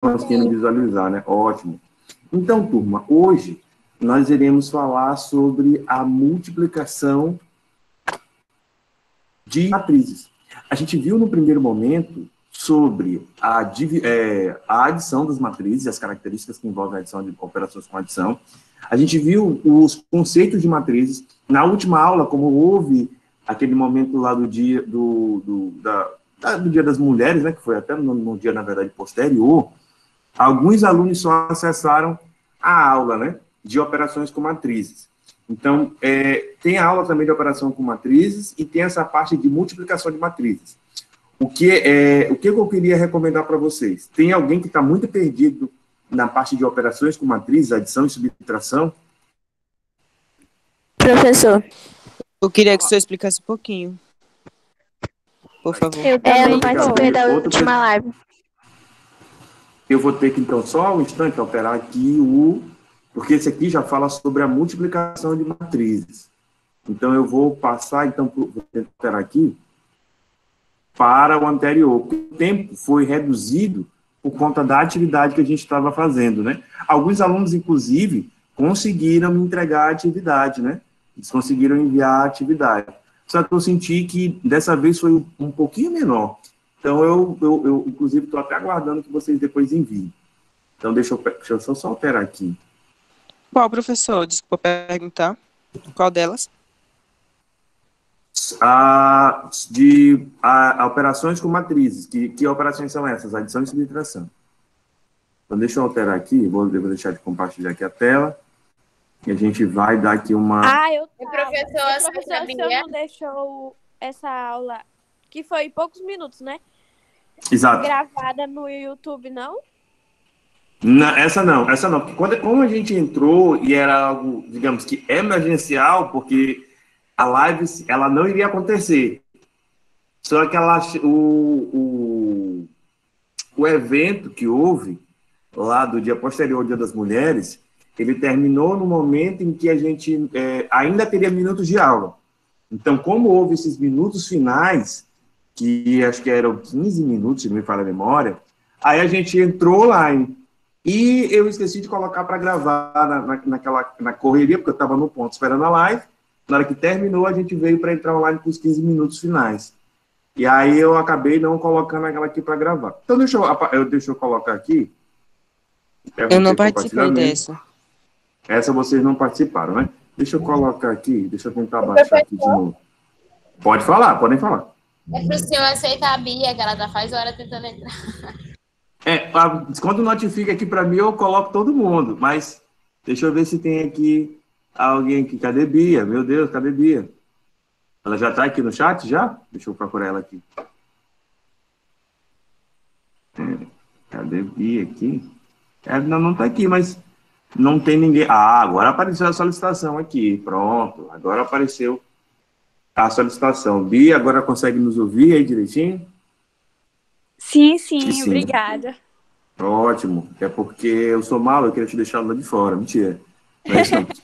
conseguindo visualizar, né? Ótimo. Então, turma, hoje nós iremos falar sobre a multiplicação de matrizes. A gente viu no primeiro momento sobre a adição das matrizes, as características que envolvem a adição de operações com adição. A gente viu os conceitos de matrizes. Na última aula, como houve aquele momento lá do dia do Dia das Mulheres, né, que foi até no dia, na verdade, posterior, alguns alunos só acessaram a aula, né, de operações com matrizes. Então, tem a aula também de operação com matrizes e tem essa parte de multiplicação de matrizes. O que eu queria recomendar para vocês? Tem alguém que está muito perdido na parte de operações com matrizes, adição e subtração? Professor. Eu queria que o senhor explicasse um pouquinho, por favor. Eu não participei da última live. Eu vou ter que, então, só um instante, alterar aqui porque esse aqui já fala sobre a multiplicação de matrizes. Então, eu vou passar, então, vou alterar aqui para o anterior, porque o tempo foi reduzido por conta da atividade que a gente estava fazendo, né? Alguns alunos, inclusive, conseguiram me entregar a atividade, né? Eles conseguiram enviar a atividade. Só que eu senti que, dessa vez, foi um pouquinho menor. Então, eu inclusive, estou até aguardando que vocês depois enviem. Então, deixa eu só alterar aqui. Qual, professor? Desculpa perguntar. Qual delas? Operações com matrizes. Que operações são essas? Adição e subtração. Então, deixa eu alterar aqui. Vou deixar de compartilhar aqui a tela. E a gente vai dar aqui uma... Professor, o senhor não deixou essa aula, que foi poucos minutos, né? Exato. Gravada no YouTube, não? Não, essa não. Porque como a gente entrou e era algo, digamos que emergencial, porque a live ela não iria acontecer. Só que o evento que houve lá do dia posterior ao Dia das Mulheres, ele terminou no momento em que a gente ainda teria minutos de aula. Então, como houve esses minutos finais, que acho que eram 15 minutos, se não me falha a memória, aí a gente entrou online. E eu esqueci de colocar para gravar na correria, porque eu estava no ponto esperando a live. Na hora que terminou, a gente veio para entrar online com os 15 minutos finais. E aí eu acabei não colocando aquela aqui para gravar. Então, deixa eu colocar aqui. Eu não participei dessa. Essa vocês não participaram, né? Deixa eu colocar aqui, deixa eu tentar baixar aqui de novo. Pode falar, podem falar. É para o senhor aceitar a Bia, que ela já faz hora tentando entrar. Quando notifica aqui para mim, eu coloco todo mundo. Mas deixa eu ver se tem aqui alguém aqui. Cadê Bia? Meu Deus, cadê Bia? Ela já está aqui no chat, já? Deixa eu procurar ela aqui. Cadê Bia aqui? Ela não está aqui, mas não tem ninguém. Agora apareceu a solicitação aqui. Pronto, agora apareceu a solicitação. Bia, agora consegue nos ouvir aí direitinho? Sim, obrigada. Ótimo. É porque eu sou malo, eu queria te deixar lá de fora. Mentira.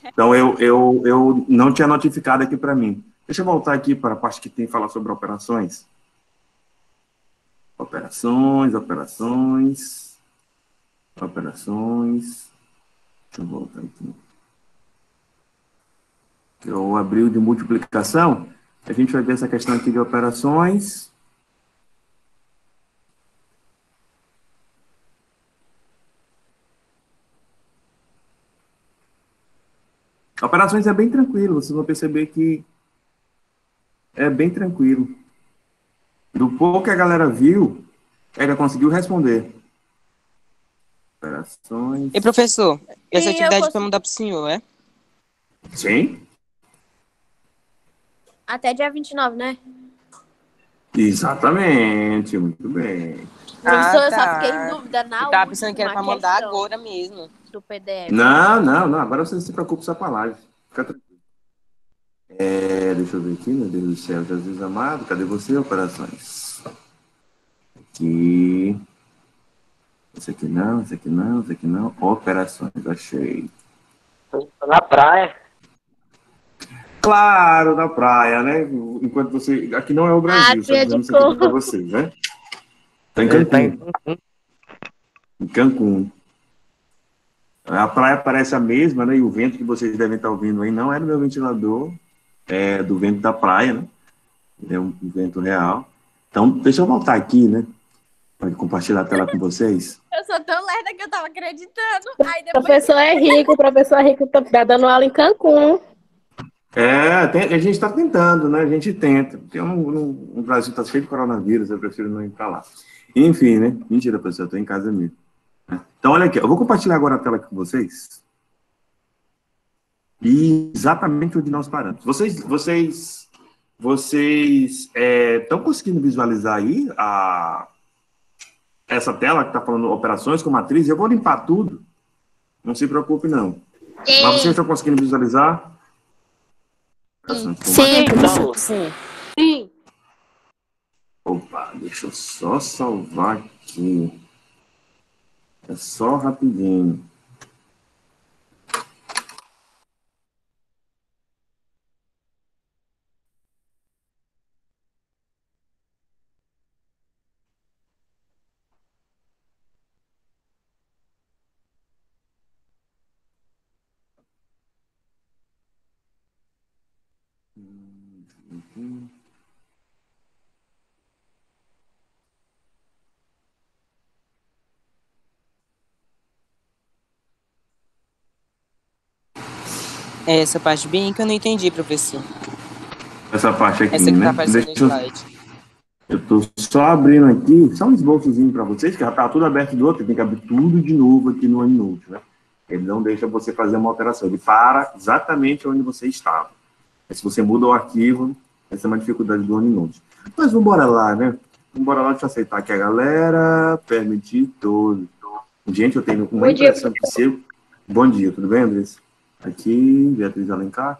Então, eu não tinha notificado aqui para mim. Deixa eu voltar aqui para a parte que tem que falar sobre operações. Operações. Deixa eu voltar aqui. Eu abri o de multiplicação. A gente vai ver essa questão aqui de operações. Operações é bem tranquilo, vocês vão perceber que é bem tranquilo. Do pouco que a galera viu, ela conseguiu responder. Operações... E, professor, essa atividade para mandar para o senhor, é? Sim. Até dia 29, né? Exatamente, muito bem. Professor, eu só fiquei em dúvida na última. Tava pensando que era para mandar agora mesmo. Do PDF. Não. Agora você não se preocupe só com a live. Fica tranquilo. Deixa eu ver aqui, meu Deus do céu. Jesus amado, cadê você, operações? Aqui. Esse aqui não. Operações, achei. Na praia. Claro, na praia, né? Enquanto você... Aqui não é o Brasil, só dizendo isso aqui para vocês, né? Tá em Campinho. em Cancún. A praia parece a mesma, né? E o vento que vocês devem estar ouvindo aí não é do meu ventilador, é do vento da praia, né? É um vento real. Então, deixa eu voltar aqui, né? Para compartilhar a tela com vocês. Eu sou tão lerda que eu tava acreditando. Aí O depois... professor é rico, tá dando aula em Cancún. A gente está tentando, né? A gente tenta. Porque o Brasil está cheio de coronavírus, eu prefiro não ir para lá. Enfim, né? Mentira, pessoal, eu estou em casa mesmo. Então, olha aqui, eu vou compartilhar agora a tela com vocês. E exatamente onde nós paramos. Vocês estão conseguindo visualizar aí essa tela que está falando operações com matriz? Eu vou limpar tudo. Não se preocupe, não. Mas vocês estão conseguindo visualizar? Sim. Opa, deixa eu só salvar aqui. É só rapidinho. É essa parte bem que eu não entendi, professor. Essa parte aqui, Essa que né? tá aparecendo no slide. Eu tô só abrindo aqui, só um esboçozinho para vocês, que já tá tudo aberto do outro, tem que abrir tudo de novo aqui no OneNote, né? Ele não deixa você fazer uma alteração, ele para exatamente onde você estava. Mas se você muda o arquivo, essa é uma dificuldade do OneNote. Mas vamos embora lá, né? Vamos embora lá, deixa eu aceitar aqui a galera, permitir todo. Gente, eu tenho uma impressão que seu... Bom dia, tudo bem, Andrés? Aqui, Beatriz Alencar.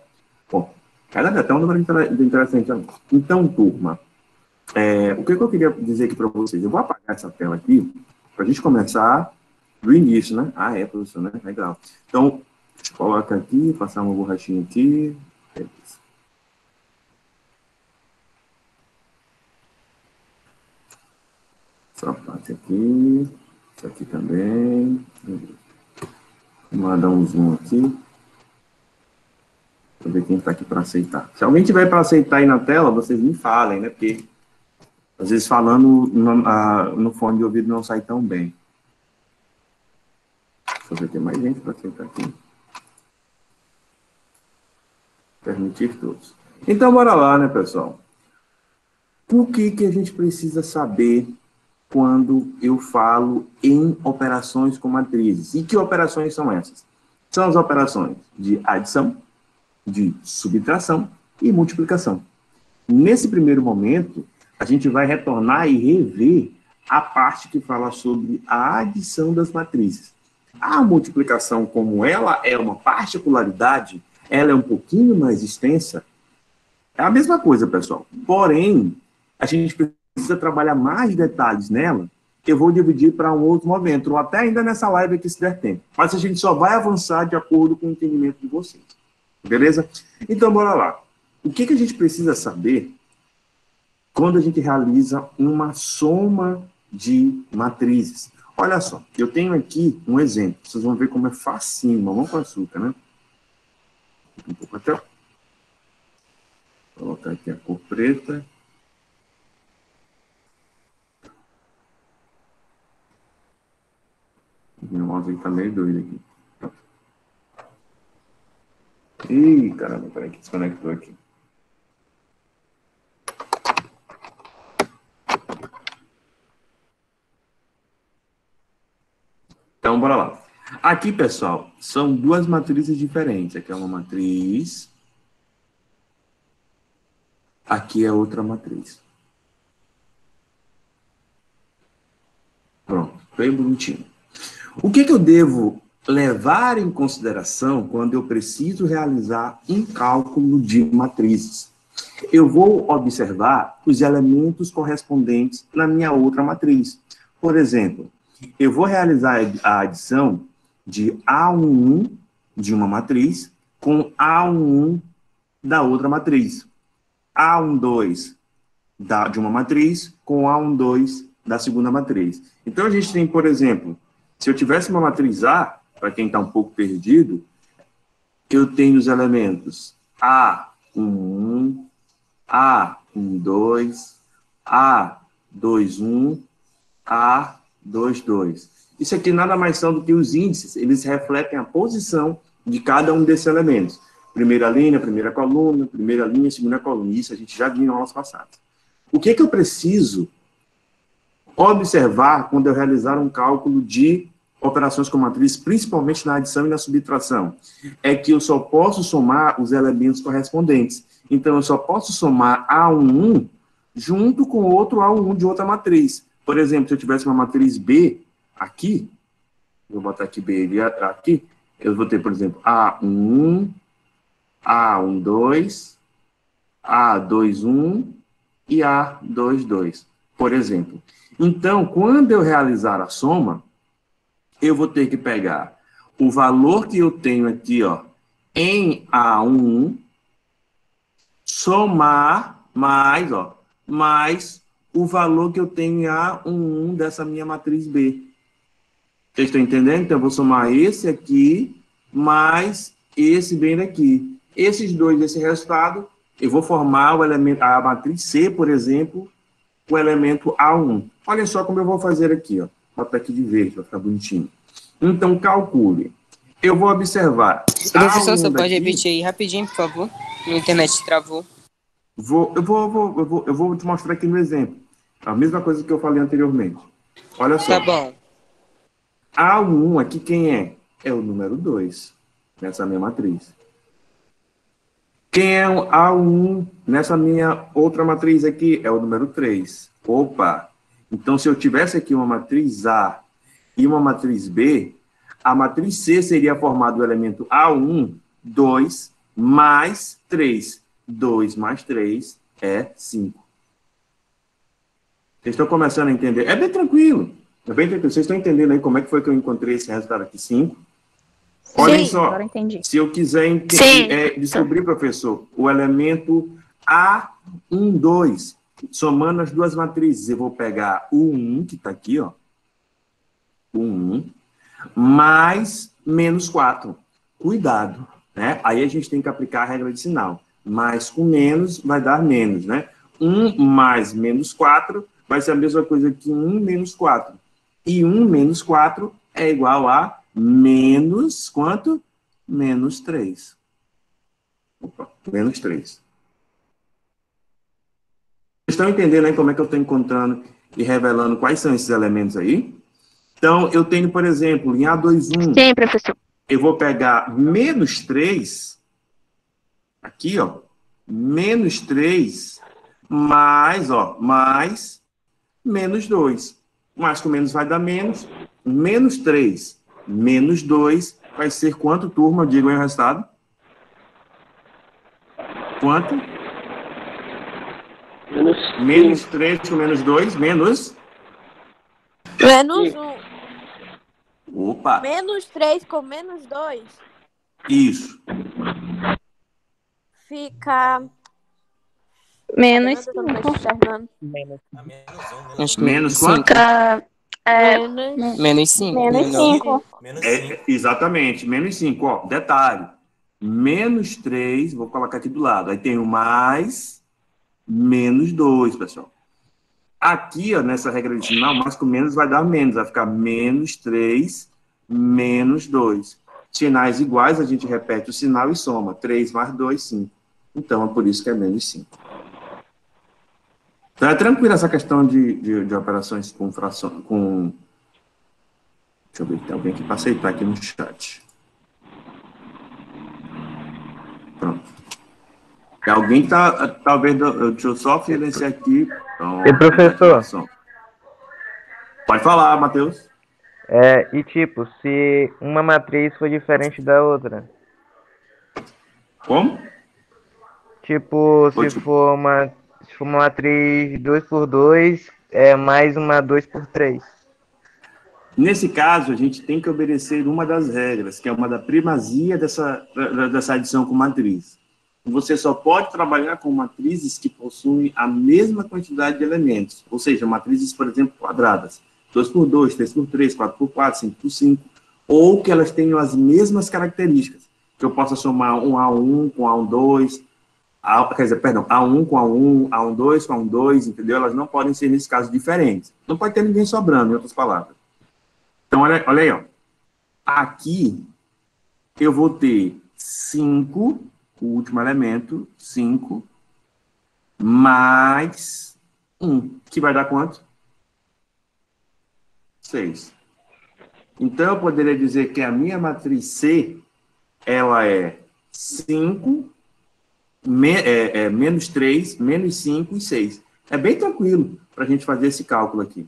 Bom, cada até um número interessante. Então, turma, o que eu queria dizer aqui para vocês? Eu vou apagar essa tela aqui para a gente começar do início, né? Ah, professor, né? Legal. Então, coloca aqui, passar uma borrachinha aqui. Essa parte aqui. Isso aqui também. Vou dar um zoom aqui. Deixa eu ver quem está aqui para aceitar. Se alguém tiver para aceitar aí na tela, vocês me falem, né? Porque às vezes falando no fone de ouvido não sai tão bem. Deixa eu ver, tem mais gente para aceitar aqui. Permitir todos. Então, bora lá, né, pessoal? O que a gente precisa saber quando eu falo em operações com matrizes? E que operações são essas? São as operações de adição, de subtração e multiplicação. Nesse primeiro momento, a gente vai retornar e rever a parte que fala sobre a adição das matrizes. A multiplicação, como ela é uma particularidade, ela é um pouquinho mais extensa, é a mesma coisa, pessoal. Porém, a gente precisa trabalhar mais detalhes nela, que eu vou dividir para um outro momento, ou até ainda nessa live aqui, se der tempo. Mas a gente só vai avançar de acordo com o entendimento de vocês. Beleza? Então, bora lá. O que a gente precisa saber quando a gente realiza uma soma de matrizes? Olha só, eu tenho aqui um exemplo. Vocês vão ver como é facinho, mamão com açúcar, né? Um pouco até. Vou colocar aqui a cor preta. Meu mouse está meio doido aqui. Ih, caramba, peraí que desconectou aqui. Então, bora lá. Aqui, pessoal, são duas matrizes diferentes. Aqui é uma matriz. Aqui é outra matriz. Pronto, bem bonitinho. O que eu devo levar em consideração quando eu preciso realizar um cálculo de matrizes? Eu vou observar os elementos correspondentes na minha outra matriz. Por exemplo, eu vou realizar a adição de A11 de uma matriz com A11 da outra matriz. A12 de uma matriz com A12 da segunda matriz. Então, a gente tem, por exemplo, Se eu tivesse uma matriz A, para quem está um pouco perdido, eu tenho os elementos A11, A12, A21, A22. Isso aqui nada mais são do que os índices, eles refletem a posição de cada um desses elementos. Primeira linha, primeira coluna, primeira linha, segunda coluna. Isso a gente já viu em aulas passadas. O que eu preciso observar quando eu realizar um cálculo de operações com matriz, principalmente na adição e na subtração? É que eu só posso somar os elementos correspondentes. Então, eu só posso somar A11 junto com outro A11 de outra matriz. Por exemplo, se eu tivesse uma matriz B aqui, vou botar aqui B aqui, eu vou ter, por exemplo, A11, A12, A21 e A22, por exemplo. Então, quando eu realizar a soma, eu vou ter que pegar o valor que eu tenho aqui, ó, em A11, somar mais, ó, mais o valor que eu tenho em A11 dessa minha matriz B. Vocês estão entendendo? Então, eu vou somar esse aqui mais esse bem daqui. Esses dois, esse resultado, eu vou formar o elemento, a matriz C, por exemplo, o elemento A1. Olha só como eu vou fazer aqui, ó. Vou botar aqui de verde, vai ficar bonitinho. Então, calcule. Eu vou observar. Professor, você pode repetir aí rapidinho, por favor? Minha internet travou. Eu vou te mostrar aqui no exemplo. A mesma coisa que eu falei anteriormente. Olha só. Tá bom. A1 aqui, quem é? É o número 2, nessa minha matriz. Quem é o A1 nessa minha outra matriz aqui? É o número 3. Opa! Então, se eu tivesse aqui uma matriz A e uma matriz B, a matriz C seria formada do elemento A1, 2, mais 3. 2 mais 3 é 5. Vocês estão começando a entender? É bem tranquilo. É bem tranquilo. Vocês estão entendendo aí como é que foi que eu encontrei esse resultado aqui? 5. Olhem só, agora entendi. Se eu quiser descobrir, professor, o elemento A12, somando as duas matrizes, eu vou pegar o 1, que está aqui, ó, o 1, mais menos 4. Cuidado, né? Aí a gente tem que aplicar a regra de sinal. Mais com menos vai dar menos, né? 1 mais menos 4 vai ser a mesma coisa que 1 menos 4. E 1 menos 4 é igual a menos quanto? Menos 3. Opa, menos 3. Vocês estão entendendo aí como é que eu estou encontrando e revelando quais são esses elementos aí? Então, eu tenho, por exemplo, em A21... Sim, professor. Eu vou pegar menos 3, aqui, ó, menos 3, mais, ó, mais menos 2. Mais com menos vai dar menos. Menos 3, menos 2, vai ser quanto, turma? Digam aí o resultado. Quanto? Menos 3 com menos 2, menos? Menos 1. Opa! Menos 3 com menos 2 Isso. fica... Menos Eu não tô 5. enxergando. Acho que Menos quanto? Fica... menos 5. Menos 5. Exatamente, menos 5. Ó, detalhe. Menos 3, vou colocar aqui do lado. Aí tem o mais, menos 2, pessoal. Aqui, ó, nessa regra de sinal, mais com menos vai dar menos. Vai ficar menos 3, menos 2. Sinais iguais, a gente repete o sinal e soma. 3 mais 2, 5. Então, é por isso que é menos 5. Então, é tranquilo essa questão de operações com fração... Deixa eu ver, tem alguém aqui para aceitar aqui no chat. Pronto. Tem alguém que tá vendo... Deixa eu só silenciar aqui. E professor? Pode falar, Matheus. E tipo, se uma matriz for diferente da outra? Como? Tipo, se for uma matriz 2 por 2, é mais uma 2 por 3. Nesse caso, a gente tem que obedecer uma das regras, que é uma da primazia dessa adição com matriz. Você só pode trabalhar com matrizes que possuem a mesma quantidade de elementos, ou seja, matrizes, por exemplo, quadradas. 2 por 2, 3 por 3, 4 por 4, 5 por 5, ou que elas tenham as mesmas características, que eu possa somar um A1 com A12, quer dizer, perdão, A1 com A1, A12 com A12, entendeu? Elas não podem ser, nesse caso, diferentes. Não pode ter ninguém sobrando, em outras palavras. Então, olha aí, ó. Aqui, eu vou ter 5, o último elemento, 5, mais 1, que vai dar quanto? 6. Então, eu poderia dizer que a minha matriz C, ela é 5, menos 3, menos 5 e 6. É bem tranquilo para a gente fazer esse cálculo aqui.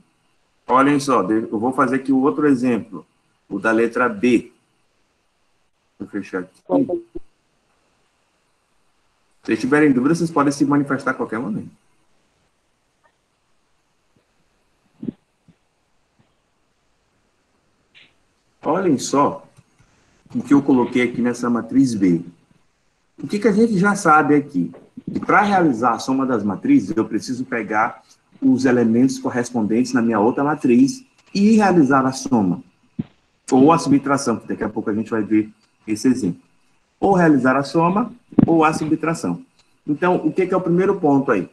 Olhem só, eu vou fazer aqui o outro exemplo, o da letra B. Vou fechar aqui. Se vocês tiverem dúvida, vocês podem se manifestar a qualquer momento. Olhem só o que eu coloquei aqui nessa matriz B. O que a gente já sabe aqui? Que para realizar a soma das matrizes, eu preciso pegar os elementos correspondentes na minha outra matriz e realizar a soma. Ou a subtração, que daqui a pouco a gente vai ver esse exemplo. Ou realizar a soma, ou a subtração. Então, o que é o primeiro ponto aí?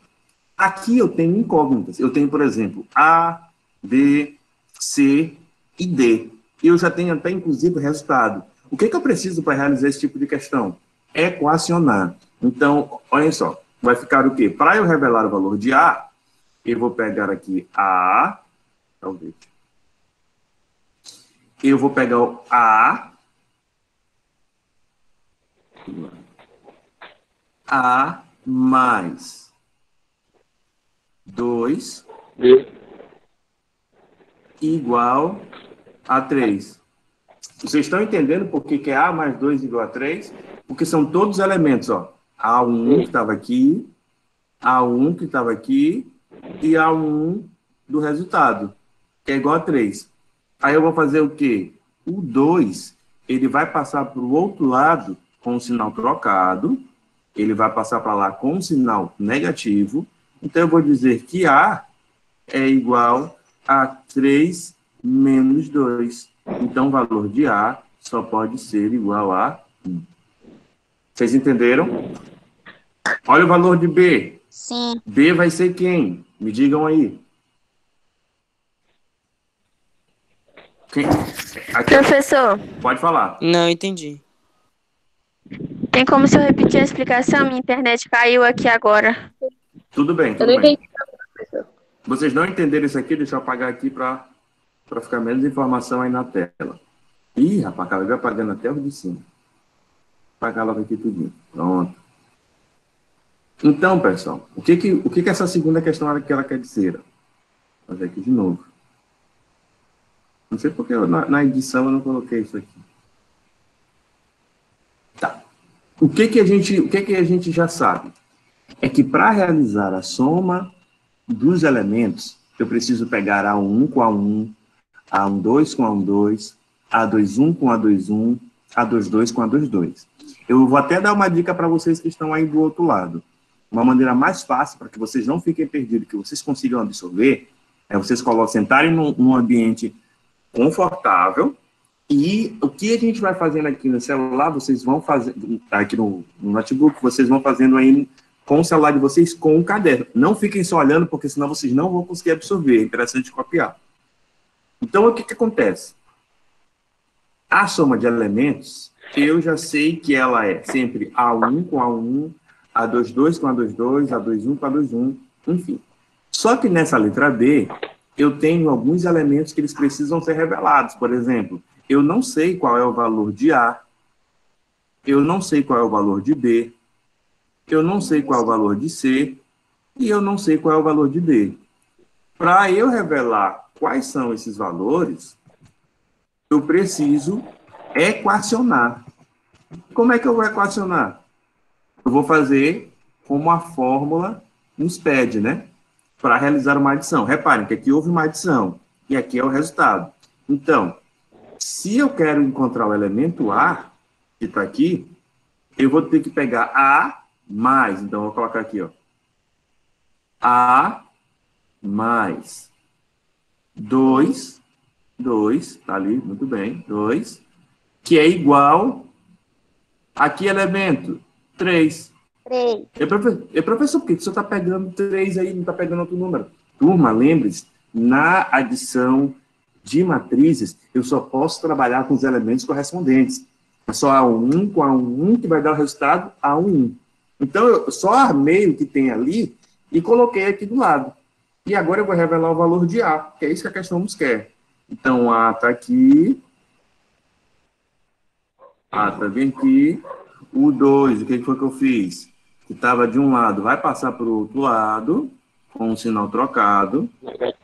Aqui eu tenho incógnitas. Eu tenho, por exemplo, A, B, C e D. E eu já tenho até, inclusive, o resultado. O que eu preciso para realizar esse tipo de questão? Equacionar. Então, olhem só. Vai ficar o quê? Para eu revelar o valor de A, eu vou pegar aqui A. Talvez. Eu vou pegar o A. A mais 2 igual a 3. Vocês estão entendendo por que é A mais 2 igual a 3? Porque são todos elementos, ó. A1 que estava aqui, A1 que estava aqui e A1 do resultado, que é igual a 3. Aí eu vou fazer o quê? O 2, ele vai passar para o outro lado com o sinal trocado, ele vai passar para lá com o sinal negativo, então eu vou dizer que A é igual a 3 menos 2. Então o valor de A só pode ser igual a 1. Vocês entenderam? Olha o valor de B. Sim. B vai ser quem? Me digam aí. Quem? Aqui. Professor, Pode falar. Não, entendi. tem como se eu repetir a explicação? Minha internet caiu aqui agora. Tudo bem, Eu tudo não bem. entendi, professor. Vocês não entenderam isso aqui? Deixa eu apagar aqui para ficar menos informação aí na tela. Ih, rapaz, acabei apagando até o de cima. Apagar logo aqui tudinho. Pronto. Então, pessoal, o que essa segunda questão que ela quer dizer? Vou fazer aqui de novo. Não sei porque na edição eu não coloquei isso aqui. Tá. O que a gente já sabe? É que para realizar a soma dos elementos, eu preciso pegar A1 com A1, A12 com A12, A21 com A21, A22 com A22. Eu vou até dar uma dica para vocês que estão aí do outro lado. Uma maneira mais fácil, para que vocês não fiquem perdidos, que vocês consigam absorver, é vocês sentarem num ambiente confortável, e o que a gente vai fazendo aqui no celular, vocês vão fazer, aqui no notebook, vocês vão fazendo aí com o celular de vocês, com o caderno. Não fiquem só olhando, porque senão vocês não vão conseguir absorver, é interessante copiar. Então, o que acontece? A soma de elementos, eu já sei que ela é sempre A1 com A1, A22 com A22, A21 com A21, enfim. Só que nessa letra B, eu tenho alguns elementos que eles precisam ser revelados. Por exemplo, eu não sei qual é o valor de A, eu não sei qual é o valor de B, eu não sei qual é o valor de C, e eu não sei qual é o valor de D. Para eu revelar quais são esses valores, eu preciso equacionar. Como é que eu vou equacionar? Eu vou fazer como a fórmula nos pede, né? Para realizar uma adição. Reparem que aqui houve uma adição, e aqui é o resultado. Então, se eu quero encontrar o elemento A, que está aqui, eu vou ter que pegar A mais, então eu vou colocar aqui, ó. A mais 2, tá ali, muito bem, 2, que é igual a que elemento? 3. 3. Professor, por que o senhor está pegando 3 aí, não está pegando outro número? Turma, lembre-se, na adição de matrizes, eu só posso trabalhar com os elementos correspondentes. É só A1 com A1 que vai dar o resultado A1. Então, eu só armei o que tem ali e coloquei aqui do lado. E agora eu vou revelar o valor de A, que é isso que a questão nos quer. Então, A está aqui. A está bem aqui. O 2, o que foi que eu fiz? Que estava de um lado, vai passar para o outro lado, com um sinal trocado.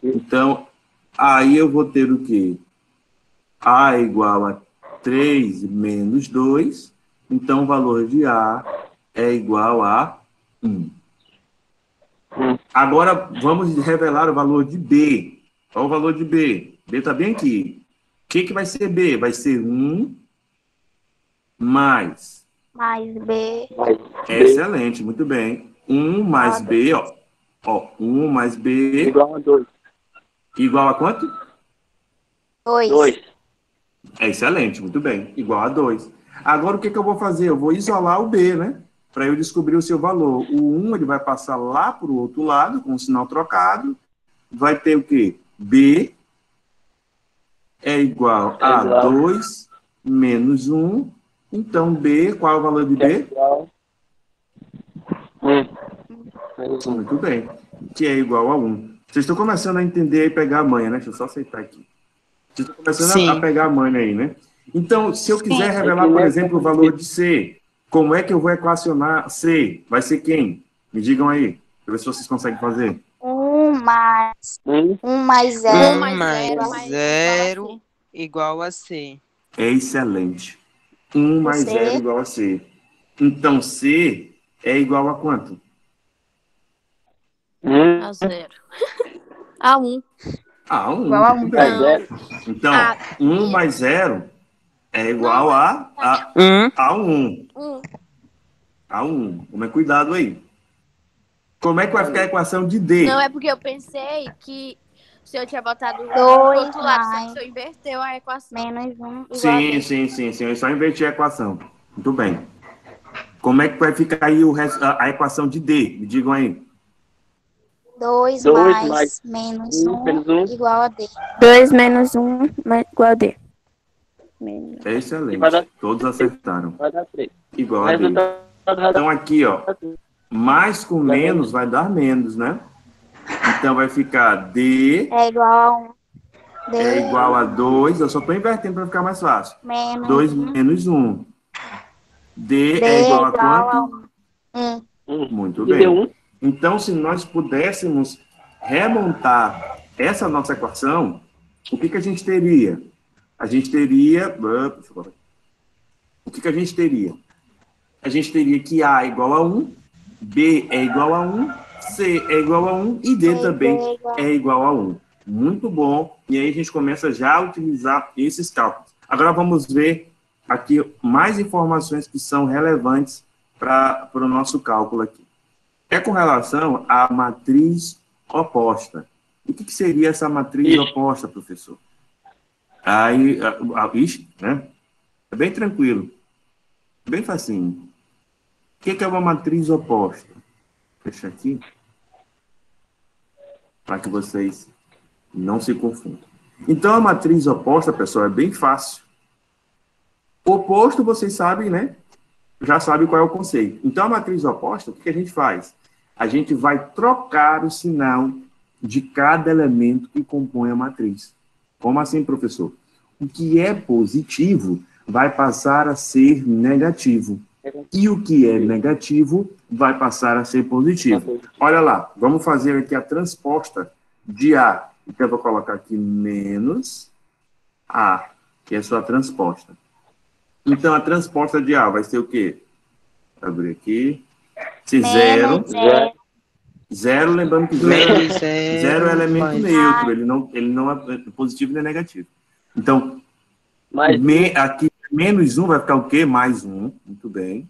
Então, aí eu vou ter o quê? A é igual a 3 menos 2. Então, o valor de A é igual a 1. Agora, vamos revelar o valor de B. Qual o valor de B? B está bem aqui. O que vai ser B? Vai ser 1 mais... Mais B. Excelente, muito bem. 1 mais B, ó. 1 mais B... Igual a 2. Igual a quanto? 2. É excelente, muito bem. Igual a 2. Agora, o que eu vou fazer? Eu vou isolar o B, né? Para eu descobrir o seu valor. O 1, ele vai passar lá para o outro lado, com o sinal trocado. Vai ter o quê? B é igual a 2 menos 1. Então, B, qual é o valor de B? Muito bem. Que é igual a 1. Vocês estão começando a entender e pegar a manha, né? Deixa eu só aceitar aqui. Vocês estão começando a pegar a manha aí, né? Então, se eu quiser revelar, por exemplo, o valor de C, como é que eu vou equacionar C? Vai ser quem? Me digam aí. Deixa eu ver se vocês conseguem fazer. 1 mais 0. 1 mais 0 igual a C. É excelente. 1 mais 0 igual a C. Então, C é igual a quanto? A 0. A 1. A 1. Igual a 1. Então, 1 mais 0 é igual a 1. A 1. Tome cuidado aí. Como é que vai ficar a equação de D? Não, é porque eu pensei que o senhor tinha botado do outro lado, só que o senhor inverteu a equação. Menos 1. Sim. Eu só inverti a equação. Muito bem. Como é que vai ficar aí a equação de D? Me digam aí. 2 mais menos 1 igual a D. 2 menos 1 igual a D. É excelente. Dar... Todos acertaram. Vai dar 3. Igual a D. Então, aqui, ó. Mais com menos vai dar menos, né? Então, vai ficar D... É igual a 1. D é igual a 2. Eu só estou invertendo para ficar mais fácil. Menos 2 menos 1. D é igual a quanto? 1. Muito bem. Então, se nós pudéssemos remontar essa nossa equação, o que a gente teria? A gente teria... O que a gente teria? A gente teria que A é igual a 1, B é igual a 1, C é igual a 1 e D também é igual a 1. Muito bom. E aí a gente começa já a utilizar esses cálculos. Agora vamos ver aqui mais informações que são relevantes para o nosso cálculo aqui. É com relação à matriz oposta. O que seria essa matriz oposta, professor? Aí, né? É bem tranquilo. Bem facinho. O que é uma matriz oposta? Deixa aqui. Para que vocês não se confundam. Então, a matriz oposta, pessoal, é bem fácil. Oposto, vocês sabem, né? Já sabem qual é o conceito. Então, a matriz oposta, o que a gente faz? A gente vai trocar o sinal de cada elemento que compõe a matriz. Como assim, professor? O que é positivo vai passar a ser negativo. E o que é negativo vai passar a ser positivo. Olha lá, vamos fazer aqui a transposta de A. Então, eu vou colocar aqui menos A, que é a sua transposta. Então, a transposta de A vai ser o quê? Vou abrir aqui. Se zero, lembrando que zero é elemento neutro, ele não é positivo nem negativo. Então, aqui menos 1 vai ficar o quê? Mais 1, muito bem.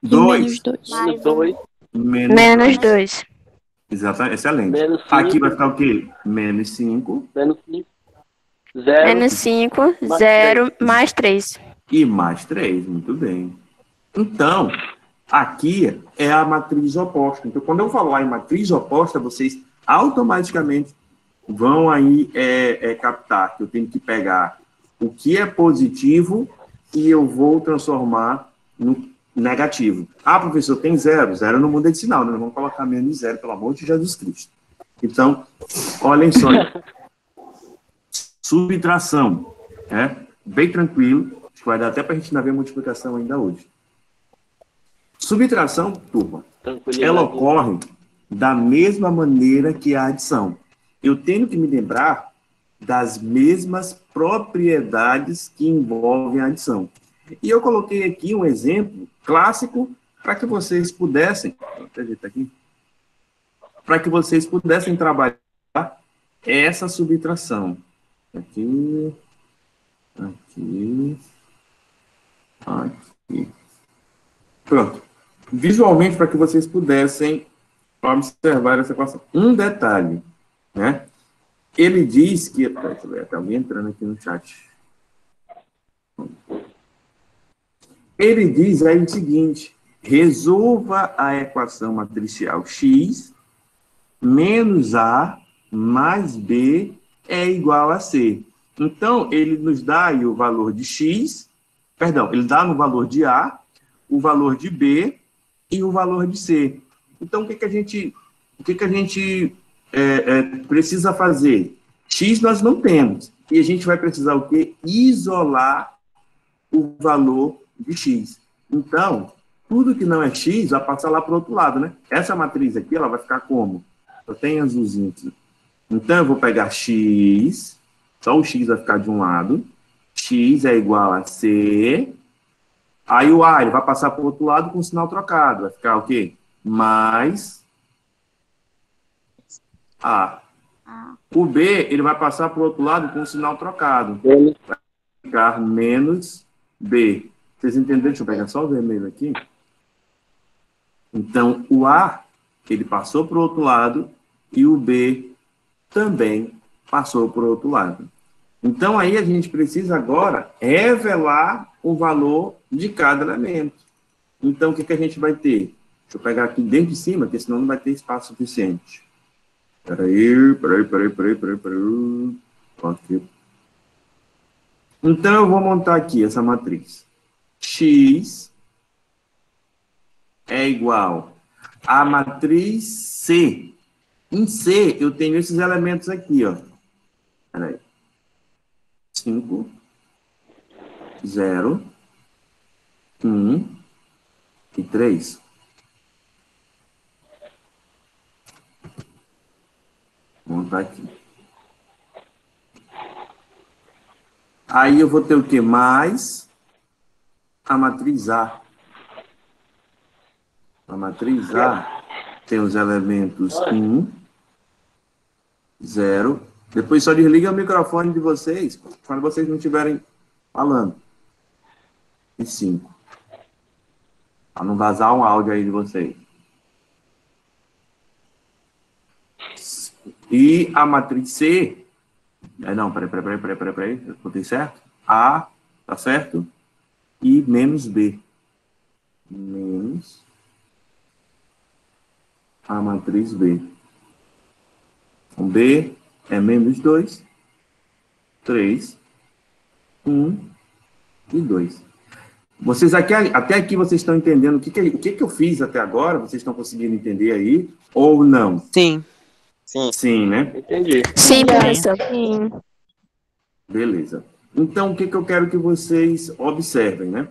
2. Menos 2. Menos 2. Exatamente, excelente. Menos 5. Aqui vai ficar o quê? Menos 5. Menos 5. 0. Menos 5, 0, mais 3. E mais 3, muito bem. Então, aqui é a matriz oposta. Então, quando eu falar em matriz oposta, vocês automaticamente vão aí captar que eu tenho que pegar o que é positivo e eu vou transformar no negativo. Ah, professor, tem 0. 0 não muda de sinal, né? Vamos colocar menos 0, pelo amor de Jesus Cristo. Então, olhem só. Subtração. Bem tranquilo. Acho que vai dar até para a gente ainda ver a multiplicação ainda hoje. Subtração, turma, ela ocorre da mesma maneira que a adição. Eu tenho que me lembrar das mesmas propriedades que envolvem a adição. E eu coloquei aqui um exemplo clássico para que vocês pudessem, para que vocês pudessem trabalhar essa subtração. Aqui, aqui, aqui. Pronto. Visualmente, para que vocês pudessem observar essa equação. Um detalhe, né? Ele diz que... Está alguém entrando aqui no chat. Ele diz aí o seguinte: resolva a equação matricial x menos a mais b é igual a c. Então, ele nos dá aí o valor de x, perdão, ele dá no valor de a, o valor de b e o valor de c. Então, o que a gente precisa fazer? X nós não temos. E a gente vai precisar o quê? Isolar o valor de x. Então, tudo que não é x vai passar lá para o outro lado, né? Essa matriz aqui, ela vai ficar como? Eu tenho azulzinho aqui. Então, eu vou pegar x, só o x vai ficar de um lado. X é igual a c. Aí o a, ele vai passar para o outro lado com o sinal trocado. Vai ficar o quê? Mais a. O b, ele vai passar para o outro lado com o sinal trocado. Vai ficar menos b. Vocês entenderam? Deixa eu pegar só o vermelho aqui. Então, o a, ele passou para o outro lado e o b também passou para o outro lado. Então, aí a gente precisa agora revelar o valor de cada elemento. Então, o que a gente vai ter? Deixa eu pegar aqui dentro de cima, porque senão não vai ter espaço suficiente. Peraí. Aqui. Então, eu vou montar aqui essa matriz. X é igual a matriz C. Em C, eu tenho esses elementos aqui, ó. Peraí. 5, 0, 1 e 3. Vou montar aqui. Aí eu vou ter o quê? Mais a matriz A. A matriz A tem os elementos 1, 0. Depois só desliga o microfone de vocês quando vocês não estiverem falando. E 5. Para não vazar um áudio aí de vocês. E a matriz C... Não, peraí. Eu botei certo? A, tá certo? E menos B. Menos a matriz B. Então, B é menos 2, 3, 1 e 2. Vocês até aqui vocês estão entendendo o que eu fiz até agora? Vocês estão conseguindo entender aí? Ou não? Sim. Sim, né? Entendi. Sim, professor. Sim. Beleza. Então, o que eu quero que vocês observem, né?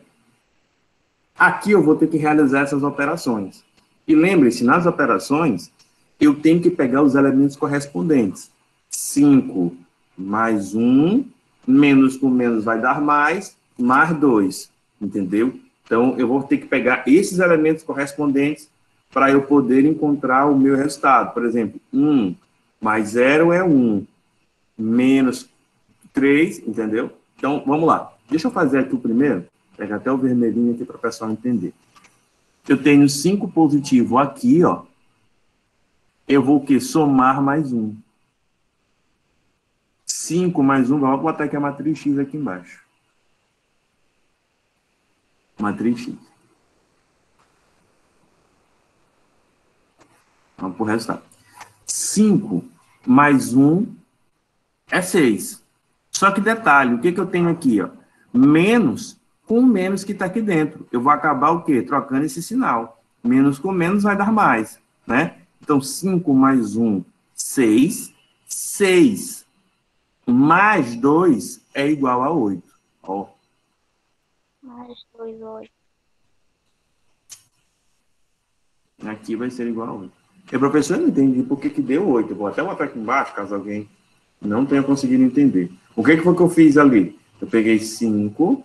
Aqui eu vou ter que realizar essas operações. E lembre-se, nas operações, eu tenho que pegar os elementos correspondentes. 5 mais 1, menos com menos vai dar mais 2. Entendeu? Então, eu vou ter que pegar esses elementos correspondentes para eu poder encontrar o meu resultado. Por exemplo, 1 mais 0 é 1. Menos 3, entendeu? Então, vamos lá. Deixa eu fazer aqui o primeiro. Pegar até o vermelhinho aqui para o pessoal entender. Eu tenho 5 positivo aqui, ó. eu vou o quê? Somar mais 1. 5 mais 1, vamos botar aqui a matriz X aqui embaixo. Matriz X. Vamos para o resultado. 5 mais 1 é 6. Só que detalhe, o que eu tenho aqui? Ó? Menos com menos que está aqui dentro. Eu vou acabar o quê? Trocando esse sinal. Menos com menos vai dar mais, né? Então, 5 mais 1, 6. 6 mais 2 é igual a 8. Ó. Mais 2, 8. Aqui vai ser igual a 8. E, professor, eu não entendi por que deu 8. Eu vou até botar aqui embaixo, caso alguém não tenha conseguido entender. O que foi que eu fiz ali? Eu peguei 5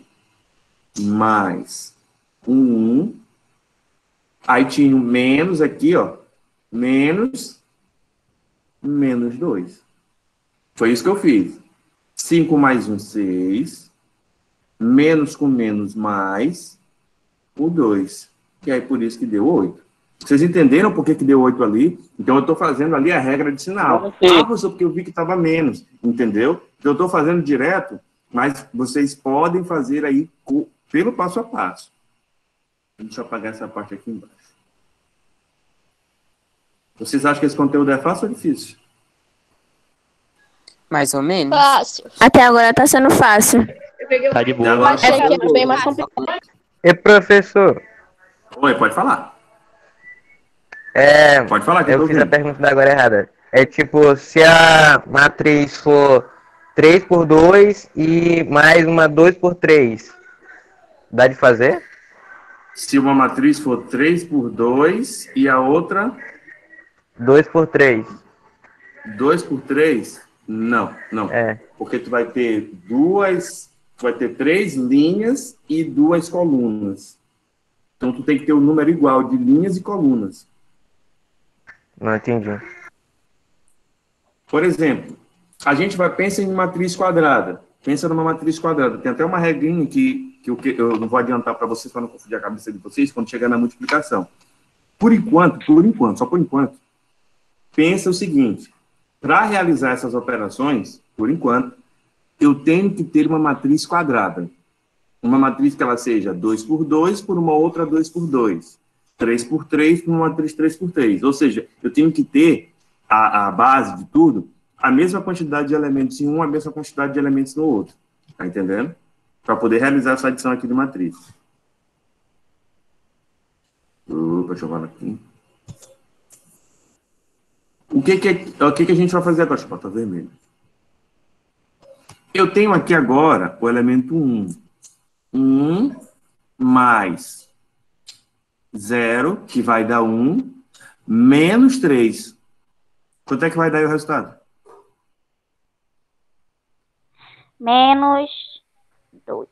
mais 1. Aí tinha um menos aqui, ó. Menos 2. Foi isso que eu fiz. 5 mais 1, 6. Menos com menos mais o 2. E aí, por isso que deu 8. Vocês entenderam por que deu 8 ali? Então, eu estou fazendo ali a regra de sinal. Professor, porque eu vi que estava menos. Entendeu? Então, eu estou fazendo direto, mas vocês podem fazer aí pelo passo a passo. Deixa eu apagar essa parte aqui embaixo. Vocês acham que esse conteúdo é fácil ou difícil? Mais ou menos. Fácil. Até agora tá sendo fácil. Tá de E boa. agora, Achei que era bem mais complicado. E professor, Oi, pode falar. é, Pode falar que eu eu tô fiz a ouvindo. pergunta da agora errada. É tipo, se a matriz for 3 por 2 e mais uma 2 por 3, dá de fazer? Se uma matriz for 3 por 2 e a outra 2 por 3. 2 por 3, não. É. Porque tu vai ter 3 linhas e 2 colunas. Então tu tem que ter um número igual de linhas e colunas. Não entendi. Por exemplo, a gente pensa em matriz quadrada. Pensa numa matriz quadrada. Tem até uma regrinha que eu não vou adiantar para vocês, para não confundir a cabeça de vocês, quando chegar na multiplicação. Por enquanto, só por enquanto, pensa o seguinte: para realizar essas operações, por enquanto, eu tenho que ter uma matriz quadrada. Uma matriz que ela seja 2 por 2 por uma outra 2 por 2. 3 por 3 por uma matriz 3 por 3. Ou seja, eu tenho que ter a base de tudo, a mesma quantidade de elementos em um, a mesma quantidade de elementos no outro. Tá entendendo? Para poder realizar essa adição aqui de matriz. Deixa eu ver aqui. O que a gente vai fazer agora? Deixa eu botar vermelho. Eu tenho aqui agora o elemento 1. 1 mais 0, que vai dar 1, menos 3. Quanto é que vai dar aí o resultado? Menos 2.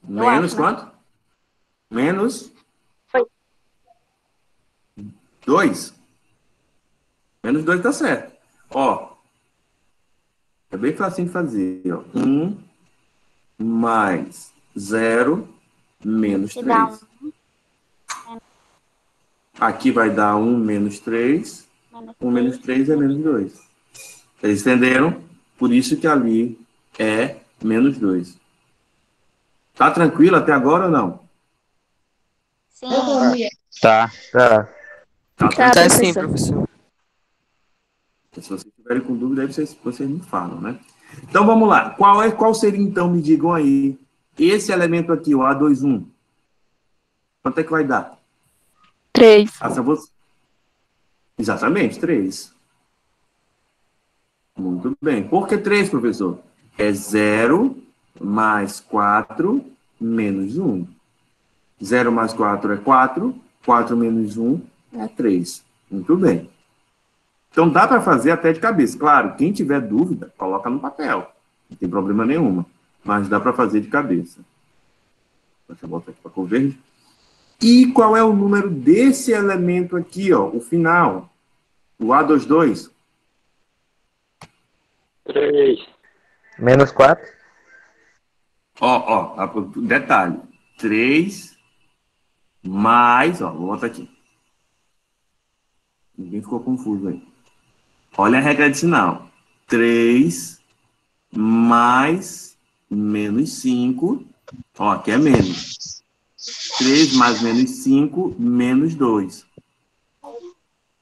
Menos quanto? Menos Foi. 2. Menos 2 tá certo. Ó, é bem fácil de fazer. Ó. 1 mais 0 menos 3. Aqui vai dar 1 menos 3. 1 menos 3 é menos 2. Vocês entenderam? Por isso que ali é menos 2. Tá tranquilo até agora ou não? Sim. Tá. Tá. Tá sim, professor. Se vocês tiverem com dúvida, aí vocês me falam, né? Então, vamos lá. Qual seria, então, me digam aí, esse elemento aqui, o A21? Quanto é que vai dar? 3. Exatamente, 3. Muito bem. Por que 3, professor? É 0 mais 4 menos 1. 0 mais 4 é 4. 4 menos 1 é 3. Muito bem. Então, dá para fazer até de cabeça. Claro, quem tiver dúvida, coloca no papel. Não tem problema nenhuma. Mas dá para fazer de cabeça. Deixa eu botar aqui para cor verde. E qual é o número desse elemento aqui, ó? O final. O A22. 3. Menos 4. Detalhe. 3 mais, vou botar aqui. Ninguém ficou confuso aí. Olha a regra de sinal. 3 mais menos 5. Ó, aqui é menos. 3 mais menos 5, menos 2.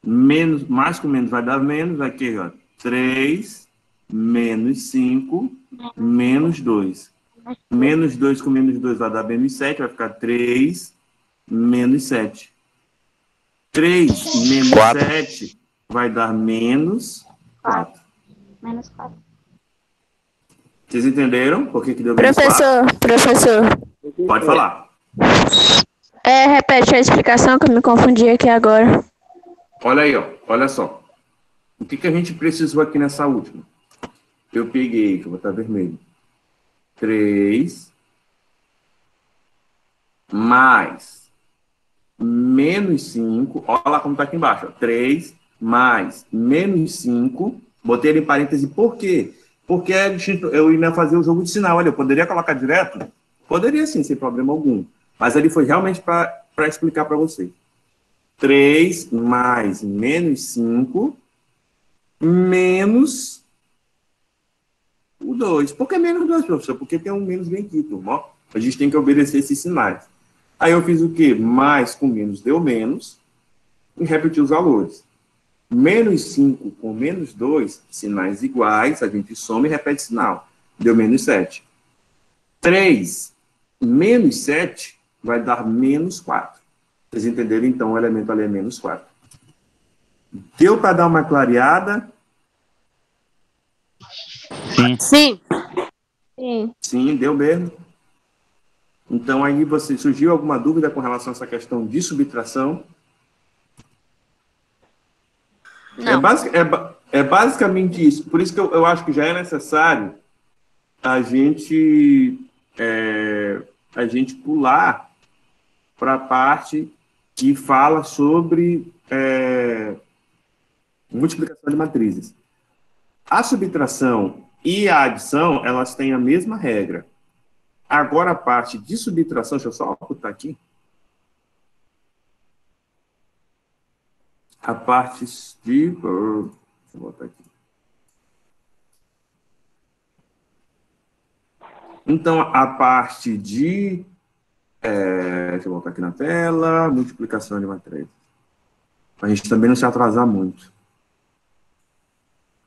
Menos, mais com menos vai dar menos. Aqui, ó. 3 menos 5, menos 2. Menos 2 com menos 2 vai dar menos 7. Vai ficar 3 menos 7. 3 menos 7 vai dar menos 4. Menos 4. Vocês entenderam por que deu menos 4? Professor. Pode falar. Repete a explicação que eu me confundi aqui agora. Olha aí, ó. Olha só. O que a gente precisou aqui nessa última? Eu peguei, que eu vou botar vermelho. 3 mais menos 5. Olha lá como está aqui embaixo. Ó. 3 mais menos 5. Botei ele em parêntese. Por quê? Porque eu ia fazer o jogo de sinal. Olha, eu poderia colocar direto? Poderia sim, sem problema algum. Mas ele foi realmente para explicar para vocês. 3 mais menos 5 menos o 2. Por que menos 2, professor? Porque tem um menos bem aqui, turma. A gente tem que obedecer esses sinais. Aí eu fiz o quê? Mais com menos deu menos. E repetir os valores. Menos 5 com menos 2, sinais iguais, a gente soma e repete sinal. Deu menos 7. 3 menos 7 vai dar menos 4. Vocês entenderam? Então, o elemento ali é menos 4. Deu para dar uma clareada? Sim. Sim, deu mesmo. Então, aí surgiu alguma dúvida com relação a essa questão de subtração? Não. É basicamente isso. Por isso que eu acho que já é necessário a gente pular para a parte que fala sobre multiplicação de matrizes. A subtração e a adição, elas têm a mesma regra. Agora, a parte de subtração, deixa eu só botar aqui. A parte de... Deixa eu botar aqui. Então, a parte de... deixa eu voltar aqui na tela. Multiplicação de matrizes. Para a gente também não se atrasar muito.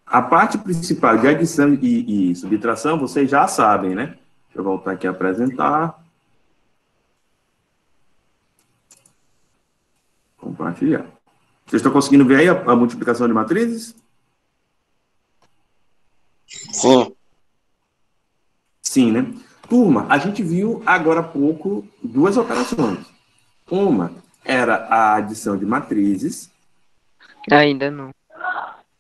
A parte principal de adição e subtração, vocês já sabem, né? Deixa eu voltar aqui a apresentar. Compartilhar. Vocês estão conseguindo ver aí a multiplicação de matrizes? Sim. Sim, né? Turma, a gente viu agora há pouco duas operações. Uma era a adição de matrizes. Ainda não.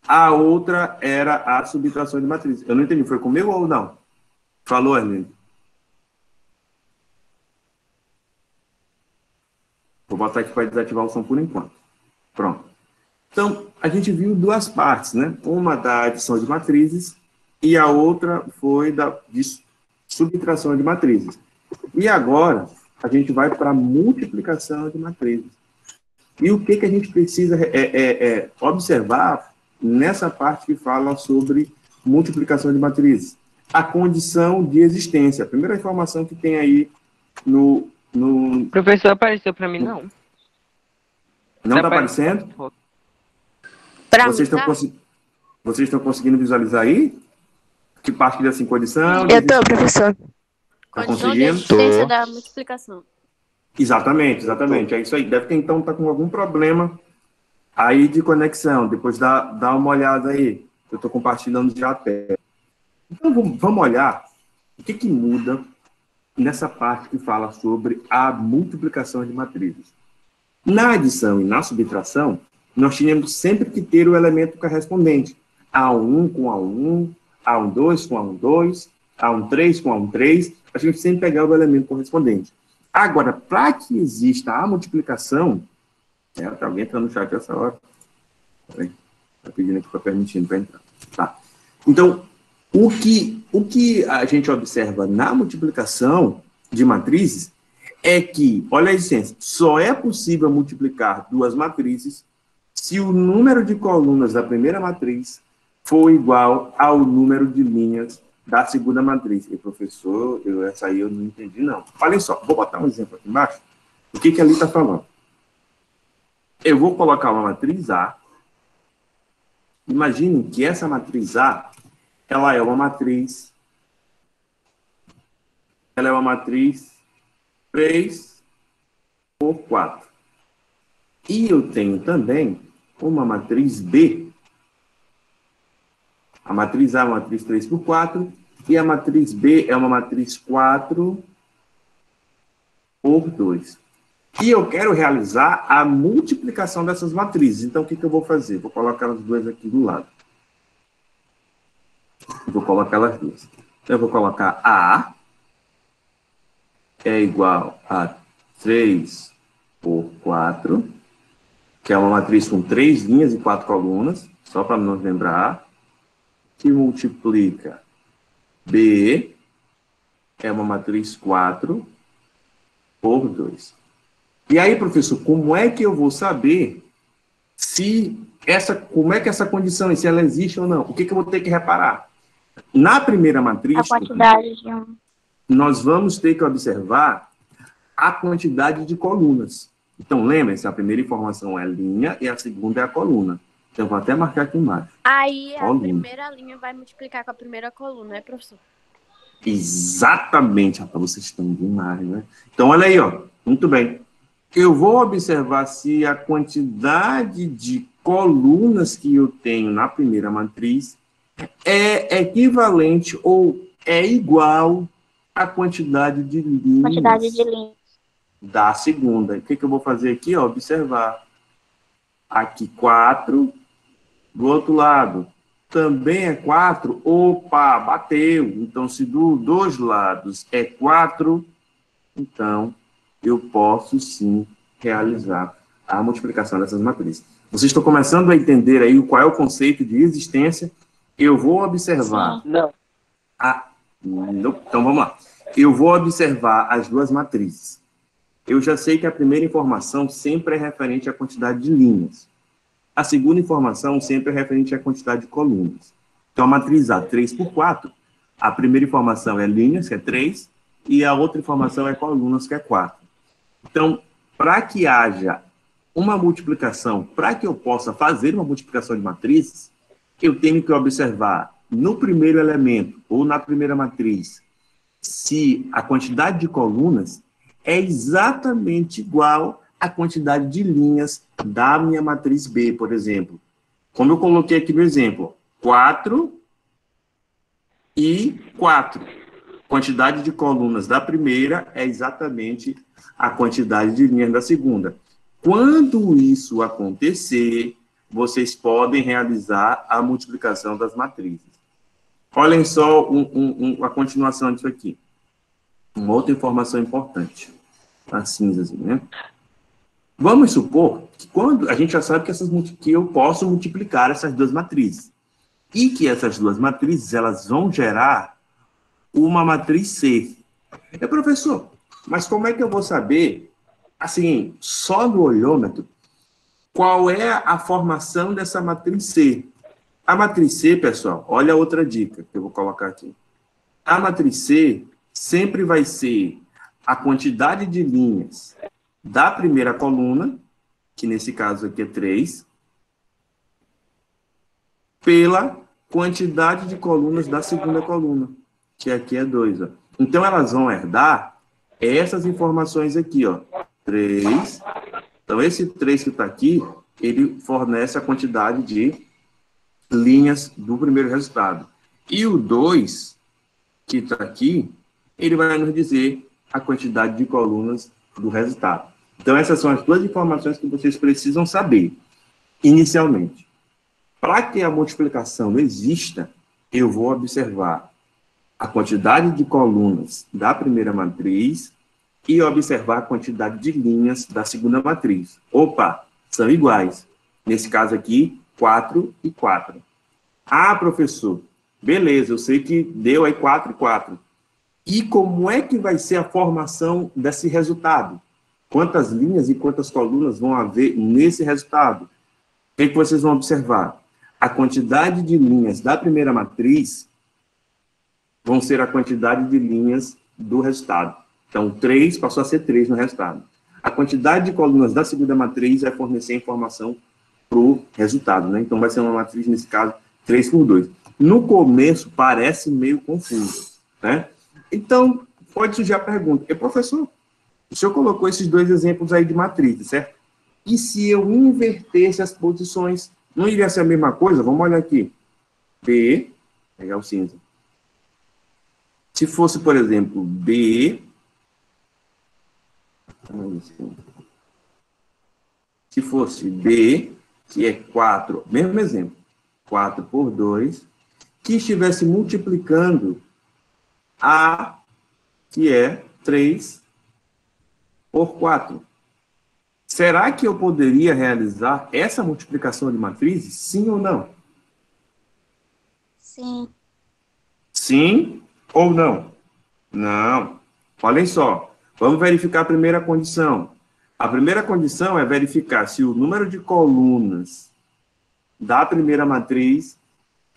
A outra era a subtração de matrizes. Eu não entendi, foi comigo ou não? Falou, Arlindo? Vou botar aqui para desativar o som por enquanto. Pronto. Então, a gente viu duas partes, né? Uma da adição de matrizes e a outra foi de subtração de matrizes. E agora, a gente vai para a multiplicação de matrizes. E o que a gente precisa observar nessa parte que fala sobre multiplicação de matrizes? A condição de existência. A primeira informação que tem aí no... Professor, apareceu para mim, não. Não está aparecendo? Vocês estão conseguindo visualizar aí? Que parte que assim, condição? Eu estou, professor. Está Condição de conseguindo? existência da multiplicação. Exatamente. É isso aí. Deve ter, então, estar com algum problema aí de conexão. Depois dá uma olhada aí. Eu estou compartilhando já a tela. Então, vamos olhar o que muda nessa parte que fala sobre a multiplicação de matrizes. Na adição e na subtração, nós tínhamos sempre que ter o elemento correspondente. A1 com A1, A12 com A12, A13 com A13. A gente sempre pegava o elemento correspondente. Agora, para que exista a multiplicação... Tá alguém entrando no chat essa hora. Está pedindo aqui para permitindo para entrar. Tá. Então, o que a gente observa na multiplicação de matrizes é que, olha a licença, só é possível multiplicar duas matrizes se o número de colunas da primeira matriz for igual ao número de linhas da segunda matriz. E, professor, essa aí eu não entendi, não. Olha só, vou botar um exemplo aqui embaixo. O que ali está falando? Eu vou colocar uma matriz A. Imagine que essa matriz A, ela é uma matriz 3 por 4. E eu tenho também uma matriz B. A matriz A é uma matriz 3 por 4 e a matriz B é uma matriz 4 por 2. E eu quero realizar a multiplicação dessas matrizes. Então, o que eu vou fazer? Vou colocar as duas aqui do lado. Vou colocar elas duas. Então, eu vou colocar A é igual a 3 por 4, que é uma matriz com 3 linhas e 4 colunas, só para nos lembrar, que multiplica B, é uma matriz 4 por 2. E aí, professor, como é que eu vou saber como é que essa condição, se ela existe ou não? O que eu vou ter que reparar? Na primeira matriz, A quantidade de nós vamos ter que observar a quantidade de colunas. Então, lembre-se, a primeira informação é a linha e a segunda é a coluna. Então, eu vou até marcar aqui embaixo. Aí, a Coluna. primeira linha vai multiplicar com a primeira coluna, né, professor? Exatamente, rapaz, vocês estão demais, né? Então, olha aí, ó. Muito bem. Eu vou observar se a quantidade de colunas que eu tenho na primeira matriz é equivalente ou é igual à quantidade de linhas da segunda. O que eu vou fazer aqui? Ó, observar. Aqui 4, do outro lado também é 4. Opa, bateu. Então, se dos dois lados é 4, então eu posso sim realizar a multiplicação dessas matrizes. Vocês estão começando a entender aí qual é o conceito de existência. Eu vou observar... Não. Então, vamos lá. Eu vou observar as duas matrizes. Eu já sei que a primeira informação sempre é referente à quantidade de linhas. A segunda informação sempre é referente à quantidade de colunas. Então, a matriz A, 3 por 4, a primeira informação é linhas, que é 3, e a outra informação é colunas, que é 4. Então, para que haja uma multiplicação, para que eu possa fazer uma multiplicação de matrizes, eu tenho que observar no primeiro elemento, ou na primeira matriz, se a quantidade de colunas é exatamente igual à quantidade de linhas da minha matriz B, por exemplo. Como eu coloquei aqui no exemplo, 4 e 4. Quantidade de colunas da primeira é exatamente a quantidade de linhas da segunda. Quando isso acontecer, vocês podem realizar a multiplicação das matrizes. Olhem só a continuação disso aqui. Uma outra informação importante. A cinzazinha, né? Vamos supor que quando a gente já sabe que eu posso multiplicar essas duas matrizes. E que essas duas matrizes, elas vão gerar uma matriz C. Professor, mas como é que eu vou saber, assim, só no olhômetro, qual é a formação dessa matriz C? A matriz C, pessoal, olha outra dica que eu vou colocar aqui. A matriz C sempre vai ser a quantidade de linhas da primeira coluna, que nesse caso aqui é 3, pela quantidade de colunas da segunda coluna, que aqui é 2. Ó. Então, elas vão herdar essas informações aqui, ó. 3. Então, esse 3 que está aqui, ele fornece a quantidade de linhas do primeiro resultado. E o 2, que está aqui, ele vai nos dizer a quantidade de colunas do resultado. Então, essas são as duas informações que vocês precisam saber, inicialmente. Para que a multiplicação exista, eu vou observar a quantidade de colunas da primeira matriz e observar a quantidade de linhas da segunda matriz. Opa, são iguais. Nesse caso aqui, 4 e 4. Ah, professor, beleza, eu sei que deu aí 4 e 4. E como é que vai ser a formação desse resultado? Quantas linhas e quantas colunas vão haver nesse resultado? que vocês vão observar? A quantidade de linhas da primeira matriz vão ser a quantidade de linhas do resultado. Então, 3 passou a ser 3 no resultado. A quantidade de colunas da segunda matriz vai fornecer informação para o resultado, né? Então, vai ser uma matriz, nesse caso, 3 por 2. No começo, parece meio confuso, né? Então, pode surgir a pergunta, professor, o senhor colocou esses 2 exemplos aí de matrizes, certo? E se eu invertesse as posições, não iria ser a mesma coisa? Vamos olhar aqui. B, pegar o cinza. Se fosse, por exemplo, B, se fosse B, que é 4, mesmo exemplo, 4 por 2, que estivesse multiplicando A, que é 3 por 4. Será que eu poderia realizar essa multiplicação de matrizes? Sim ou não? Sim. Sim ou não? Não. Olhem só. Vamos verificar a primeira condição. A primeira condição é verificar se o número de colunas da primeira matriz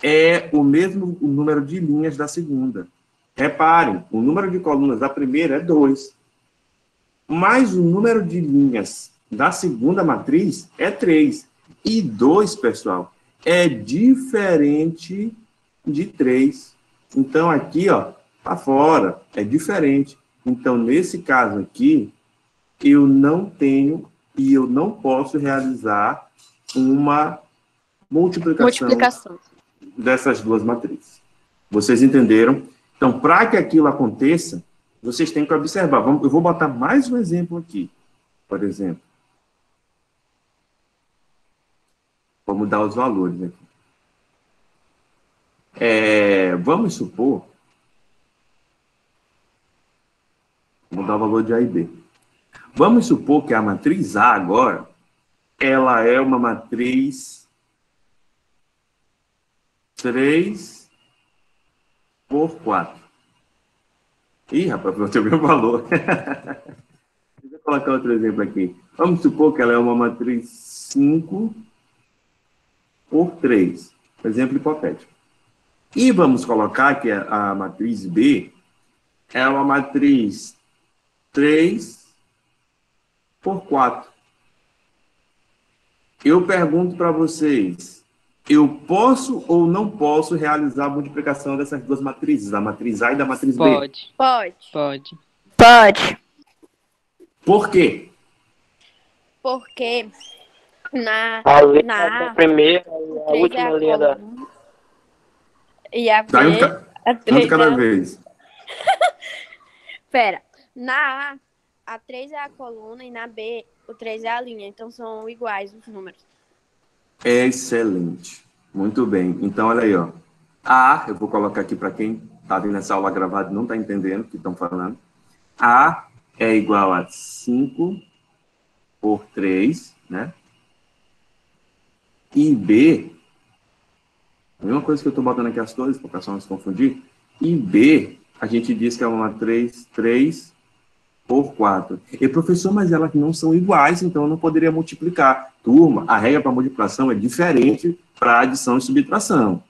é o mesmo número de linhas da segunda. Reparem, o número de colunas da primeira é 2. Mas o número de linhas da segunda matriz é 3. E 2, pessoal, é diferente de 3. Então, aqui, ó, tá fora, é diferente. Então, nesse caso aqui, eu não tenho e eu não posso realizar uma multiplicação dessas duas matrizes. Vocês entenderam? Então, para que aquilo aconteça, vocês têm que observar. Eu vou botar mais um exemplo aqui. Por exemplo. Vamos dar os valores aqui. Vamos supor. Vamos dar o valor de A e B. Vamos supor que a matriz A agora, ela é uma matriz 3 por 4. Ih, rapaz, eu tenho o meu valor. Deixa eu colocar outro exemplo aqui. Vamos supor que ela é uma matriz 5 por 3. Exemplo hipotético. E vamos colocar que a matriz B é uma matriz 3 por 4. Eu pergunto para vocês, eu posso ou não posso realizar a multiplicação dessas duas matrizes, da matriz A e da matriz B? Pode. Pode. Por quê? Porque na A primeira e a 3 última é a linha da. coluna. E a B, Tá, a um 3 de cada é a... vez. Pera, na A 3 é a coluna e na B o 3 é a linha. Então são iguais os números. Excelente. Muito bem. Então, olha aí, ó. A, eu vou colocar aqui para quem está vendo essa aula gravada e não está entendendo o que estão falando. A é igual a 5 por 3, né? E B, a mesma coisa que eu estou botando aqui as coisas, para o pessoal não se confundir. E B, a gente diz que é uma 3 por 4. E, professor, mas elas não são iguais, então eu não poderia multiplicar. Turma, a regra para multiplicação é diferente para adição e subtração.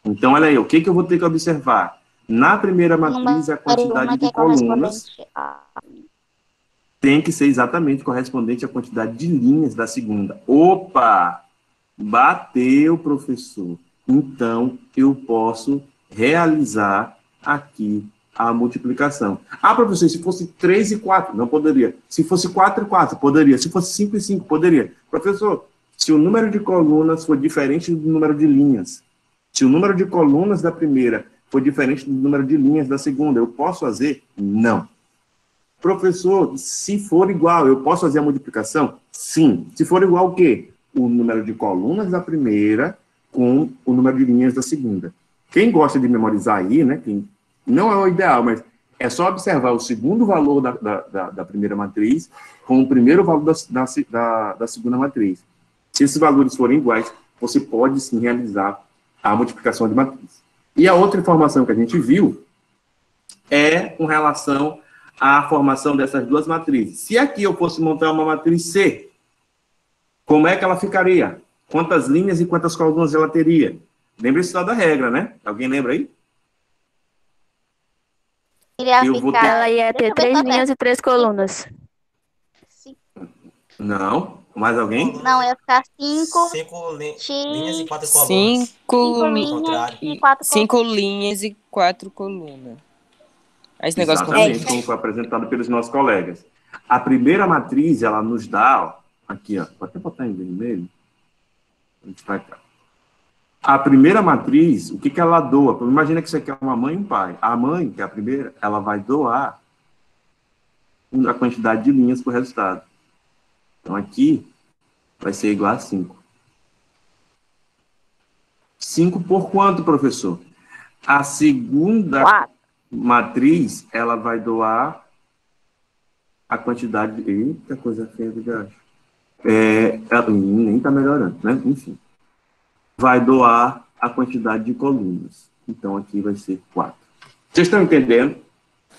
Então, olha aí, o que eu vou ter que observar? Na primeira matriz, a quantidade de colunas tem que ser exatamente correspondente à quantidade de linhas da segunda. Opa! Bateu, professor. Então, eu posso realizar aqui a multiplicação. Ah, professor, se fosse 3 e 4, não poderia. Se fosse 4 e 4, poderia. Se fosse 5 e 5, poderia. Professor, se o número de colunas for diferente do número de linhas, se o número de colunas da primeira for diferente do número de linhas da segunda, eu posso fazer? Não. Professor, se for igual, eu posso fazer a multiplicação? Sim. Se for igual o quê? O número de colunas da primeira com o número de linhas da segunda. Quem gosta de memorizar aí, né, quem não é o ideal, mas é só observar o segundo valor da primeira matriz com o primeiro valor da segunda matriz. Se esses valores forem iguais, você pode sim realizar a multiplicação de matriz. E a outra informação que a gente viu é com relação à formação dessas duas matrizes. Se aqui eu fosse montar uma matriz C, como é que ela ficaria? quantas linhas e quantas colunas ela teria? Lembre-se só da regra, né? Alguém lembra aí? Ela ia ter 3 linhas e 3 colunas. Não. Mais alguém? Não, ia ficar 5 linhas e 4 colunas. 5 linhas e 4 colunas. Esse negócio exatamente, como foi apresentado pelos nossos colegas. A primeira matriz, ela nos dá, ó, aqui, ó, vou até botar em vermelho. A primeira matriz, o que que ela doa? Imagina que isso aqui é uma mãe e um pai. A mãe, que é a primeira, ela vai doar a quantidade de linhas para o resultado. Então, aqui vai ser igual a 5. 5 por quanto, professor? A segunda matriz, ela vai doar a quantidade de... Eita, coisa feia do gajo. Ela nem está melhorando, né? Enfim. Vai doar a quantidade de colunas. Então, aqui vai ser 4. Vocês estão entendendo?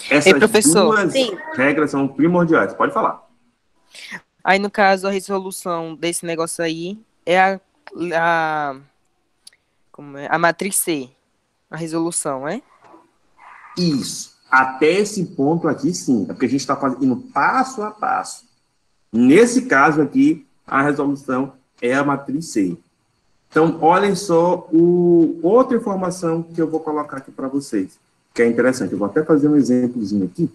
Essas duas regras são primordiais. Pode falar. Aí, no caso, a resolução desse negócio aí é a matriz C. A resolução, é? Isso. Até esse ponto aqui, sim. É porque a gente está indo passo a passo. Nesse caso aqui, a resolução é a matriz C. Então, olhem só outra informação que eu vou colocar aqui para vocês, que é interessante. Eu vou até fazer um exemplozinho aqui.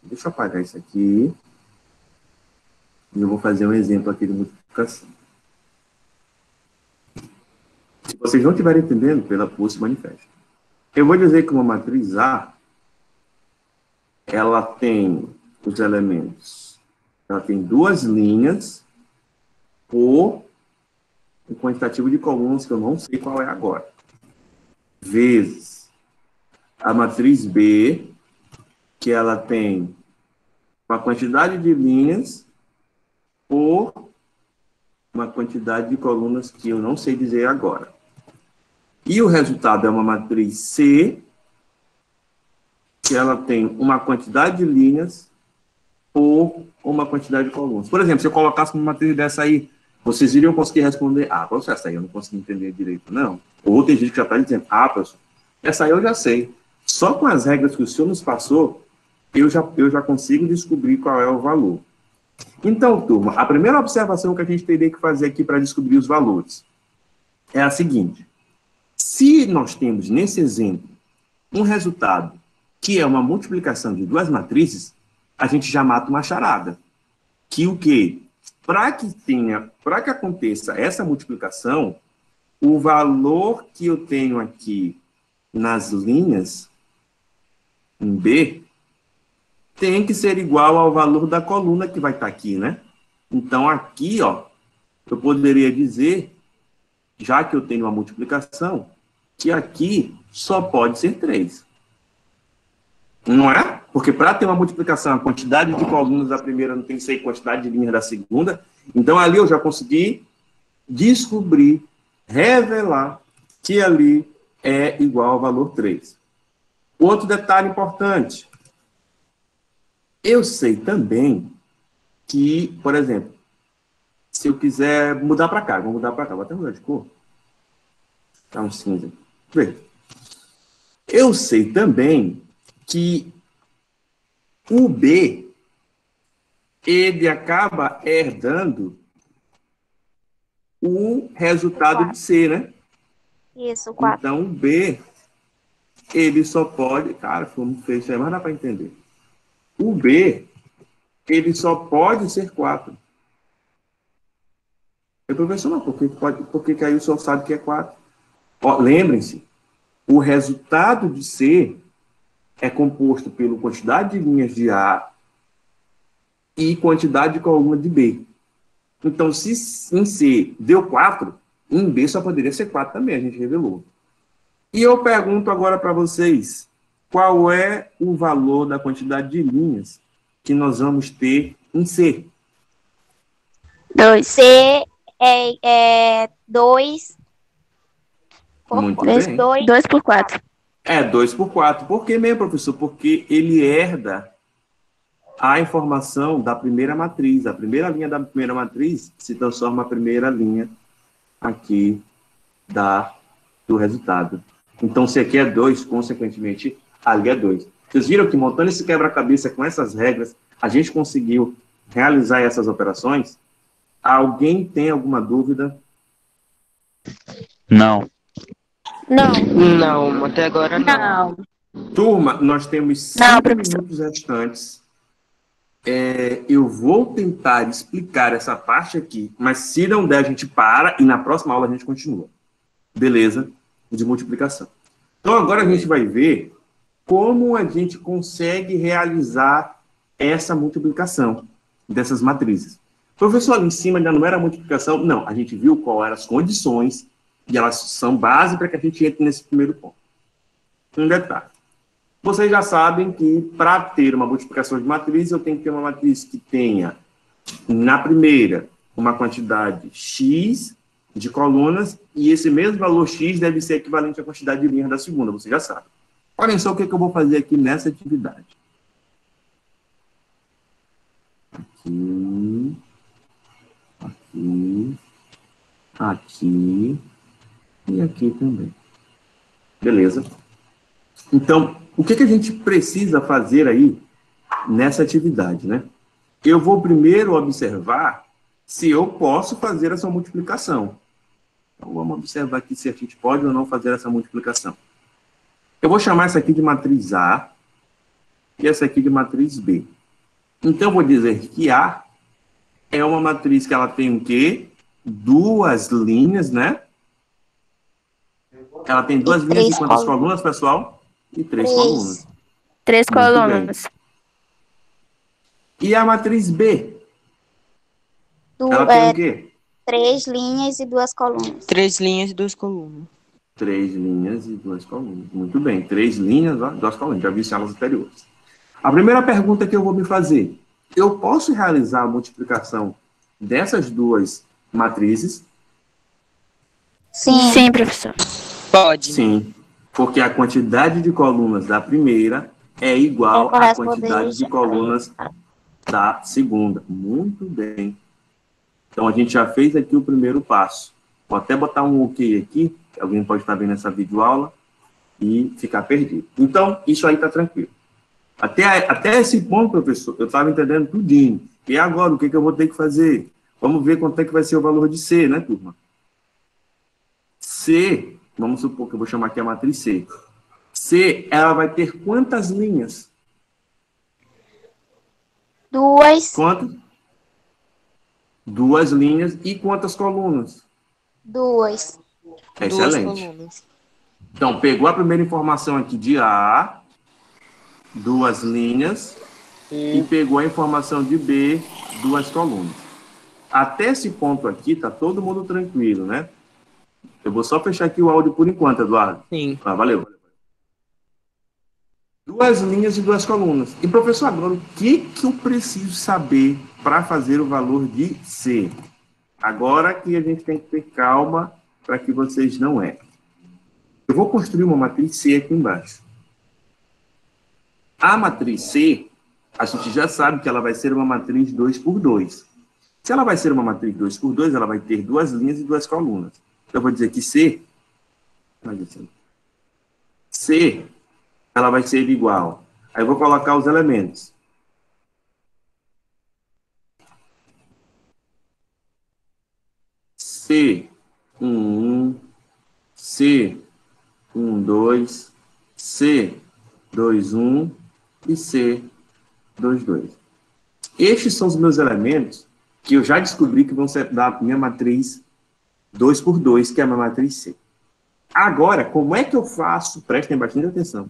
Deixa eu apagar isso aqui. E eu vou fazer um exemplo aqui de multiplicação. Se vocês não estiverem entendendo, pela por se manifesta. Eu vou dizer que uma matriz A, ela tem os elementos. Ela tem 2 linhas por um quantitativo de colunas que eu não sei qual é agora. Vezes a matriz B, que ela tem uma quantidade de linhas por uma quantidade de colunas que eu não sei dizer agora. E o resultado é uma matriz C, que ela tem uma quantidade de linhas por uma quantidade de colunas. Por exemplo, se eu colocasse uma matriz dessa aí, vocês iriam conseguir responder, professor, essa aí eu não consegui entender direito. Não. Ou tem gente que já está dizendo, professor, essa aí eu já sei. Só com as regras que o senhor nos passou, eu já consigo descobrir qual é o valor. Então, turma, a primeira observação que a gente teria que fazer aqui para descobrir os valores é a seguinte. Se nós temos, nesse exemplo, um resultado que é uma multiplicação de 2 matrizes, a gente já mata uma charada. Que o quê? Para que aconteça essa multiplicação, o valor que eu tenho aqui nas linhas, em B, tem que ser igual ao valor da coluna que vai estar aqui, né? Então, aqui, ó, eu poderia dizer, já que eu tenho uma multiplicação, que aqui só pode ser 3. Não é? Porque para ter uma multiplicação, a quantidade de colunas da primeira não tem que ser a quantidade de linhas da segunda. Então, ali eu já consegui descobrir, revelar, que ali é igual ao valor 3. Outro detalhe importante. Eu sei também que, por exemplo, se eu quiser mudar para cá, vou mudar para cá, vou até mudar de cor. Tá um cinza. Vê. Eu sei também que o B, ele acaba herdando o resultado de C, né? Isso, 4. Então, o B, ele só pode... Cara, foi muito feio isso aí, mas dá para entender. O B, ele só pode ser 4. Eu, professor, não, porque aí o senhor sabe que é 4. Lembrem-se, o resultado de C é composto pela quantidade de linhas de A e quantidade de coluna de B. Então, se em C deu 4, em B só poderia ser 4 também, a gente revelou. E eu pergunto agora para vocês, qual é o valor da quantidade de linhas que nós vamos ter em C? 2. C é 2. Muito bem. 2 por 4. 2 por 4. Por que mesmo, professor? Porque ele herda a informação da primeira matriz. A primeira linha da primeira matriz se transforma a primeira linha aqui do resultado. Então, se aqui é 2, consequentemente, ali é 2. Vocês viram que montando esse quebra-cabeça com essas regras, a gente conseguiu realizar essas operações? Alguém tem alguma dúvida? Não. Não. Até agora não. Turma, nós temos 5 minutos restantes. Eu vou tentar explicar essa parte aqui, mas se não der, a gente para e na próxima aula a gente continua. Beleza? De multiplicação. Então, agora a gente vai ver como a gente consegue realizar essa multiplicação dessas matrizes. Professor, ali em cima ainda não era multiplicação? Não, a gente viu qual eram as condições e elas são base para que a gente entre nesse primeiro ponto. Um detalhe. Vocês já sabem que para ter uma multiplicação de matriz, eu tenho que ter uma matriz que tenha, na primeira, uma quantidade X de colunas, e esse mesmo valor X deve ser equivalente à quantidade de linhas da segunda, você já sabe. Olhem só o que eu vou fazer aqui nessa atividade. Aqui e aqui também. Beleza? Então, o que a gente precisa fazer aí nessa atividade, né? Eu vou primeiro observar se eu posso fazer essa multiplicação. Então, vamos observar aqui se a gente pode ou não fazer essa multiplicação. Eu vou chamar essa aqui de matriz A e essa aqui de matriz B. Então, eu vou dizer que A é uma matriz que ela tem o quê? 2 linhas, né? Ela tem 2 linhas e quantas colunas, pessoal? E 3 colunas. 3 colunas. E a matriz B? Ela tem o quê? 3 linhas e 2 colunas. 3 linhas e 2 colunas. 3 linhas e 2 colunas. Muito bem. 3 linhas, 2 colunas. Já vi isso em aulas anteriores. A primeira pergunta que eu vou me fazer. Eu posso realizar a multiplicação dessas 2 matrizes? Sim. Sim, professor. Pode. Sim. Porque a quantidade de colunas da primeira é igual à quantidade de colunas da segunda. Muito bem. Então, a gente já fez aqui o primeiro passo. Vou até botar um OK aqui, que alguém pode estar vendo essa videoaula e ficar perdido. Então, isso aí está tranquilo. Até esse ponto, professor, eu estava entendendo tudinho. E agora, o que eu vou ter que fazer? Vamos ver quanto é que vai ser o valor de C, né, turma? C, vamos supor que eu vou chamar aqui a matriz C. C, ela vai ter quantas linhas? 2. Quantas? 2 linhas. E quantas colunas? 2. Excelente. Então, pegou a primeira informação aqui de A, 2 linhas, e pegou a informação de B, 2 colunas. Até esse ponto aqui, tá todo mundo tranquilo, né? Eu vou só fechar aqui o áudio por enquanto, Eduardo. Sim. Valeu. 2 linhas e 2 colunas. E, professor, agora, o que eu preciso saber para fazer o valor de C? Agora que a gente tem que ter calma para que vocês não errem. Eu vou construir uma matriz C aqui embaixo. A matriz C, a gente já sabe que ela vai ser uma matriz 2 por 2. Se ela vai ser uma matriz 2 por 2, ela vai ter 2 linhas e 2 colunas. Então, eu vou dizer que C, ela vai ser igual. Aí eu vou colocar os elementos. C11, C12, C21 e C22. Estes são os meus elementos que eu já descobri que vão ser da minha matriz 2 por 2, que é a minha matriz C. Agora, como é que eu faço? Prestem bastante atenção.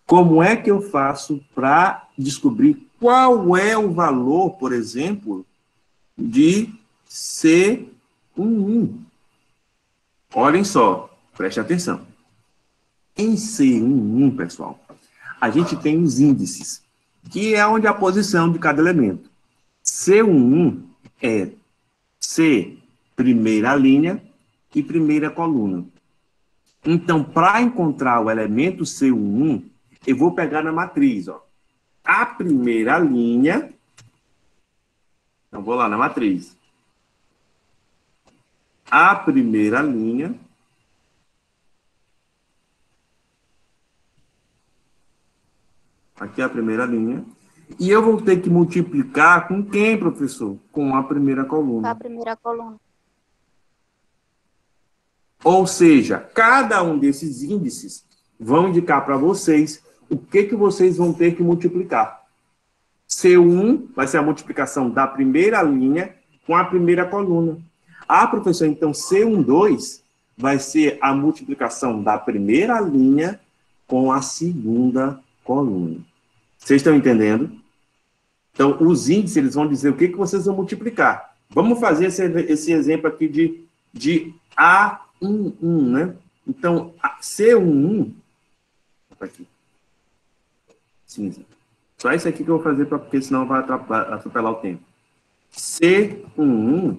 Como é que eu faço para descobrir qual é o valor, por exemplo, de C11? Olhem só, prestem atenção. Em C11, pessoal, a gente tem os índices, que é onde a posição de cada elemento. C11 é C, primeira linha, e primeira coluna. Então, para encontrar o elemento C11, eu vou pegar na matriz, ó, a primeira linha. Então, vou lá na matriz. a primeira linha aqui é a primeira linha, e eu vou ter que multiplicar com quem, professor? Com a primeira coluna. A primeira coluna. Ou seja, cada um desses índices vão indicar para vocês o que vocês vão ter que multiplicar. C1 vai ser a multiplicação da primeira linha com a primeira coluna. Ah, professor, então C12 vai ser a multiplicação da primeira linha com a segunda coluna. Vocês estão entendendo? Então, os índices, eles vão dizer o que vocês vão multiplicar. Vamos fazer esse exemplo aqui de A11, né? Então, C11... Aqui. Cinza. Só isso aqui que eu vou fazer, porque senão vai atropelar o tempo. C11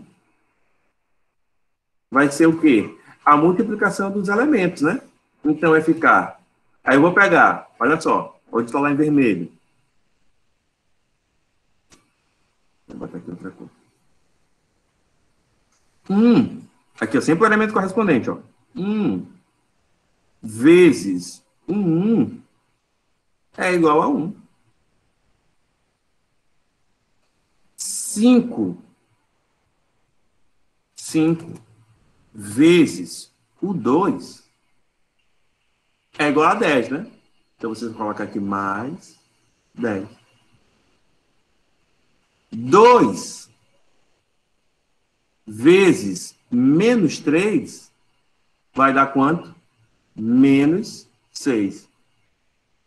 vai ser o quê? A multiplicação dos elementos, né? Então, vai ficar... Aí eu vou pegar, olha só, vou estar lá em vermelho. Vou botar aqui outra cor. Aqui, ó, sempre o elemento correspondente, ó. Vezes 1 é igual a 1. 5 vezes o 2 é igual a 10, né? Então, vocês vão colocar aqui mais 10. 2 vezes menos 3 vai dar quanto? Menos 6.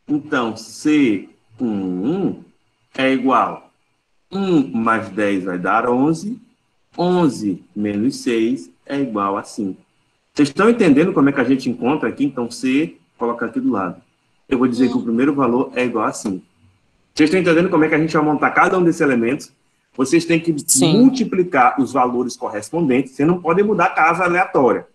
Então, C11 é igual a 1 mais 10 vai dar 11. 11 menos 6 é igual a 5. Vocês estão entendendo como é que a gente encontra aqui? Então, C, coloca aqui do lado. Eu vou dizer que o primeiro valor é igual a 5. Vocês estão entendendo como é que a gente vai montar cada um desses elementos? Vocês têm que multiplicar os valores correspondentes. Você não pode mudar a casa aleatória.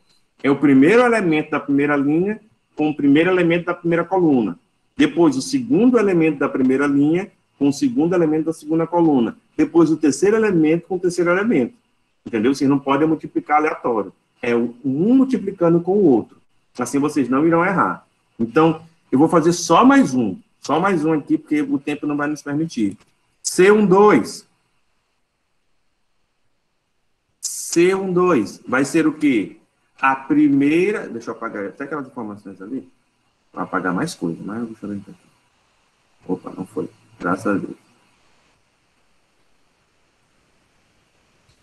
É o primeiro elemento da primeira linha com o primeiro elemento da primeira coluna. Depois, o segundo elemento da primeira linha com o segundo elemento da segunda coluna. Depois, o terceiro elemento com o terceiro elemento. Entendeu? Vocês não podem multiplicar aleatório. É um multiplicando com o outro. Assim, vocês não irão errar. Então, eu vou fazer só mais um. Só mais um aqui, porque o tempo não vai nos permitir. C12. C12 vai ser o quê? A primeira... Deixa eu apagar até aquelas informações ali. Vou apagar mais coisa, mas eu vou fazer aqui. Opa, não foi. Graças a Deus.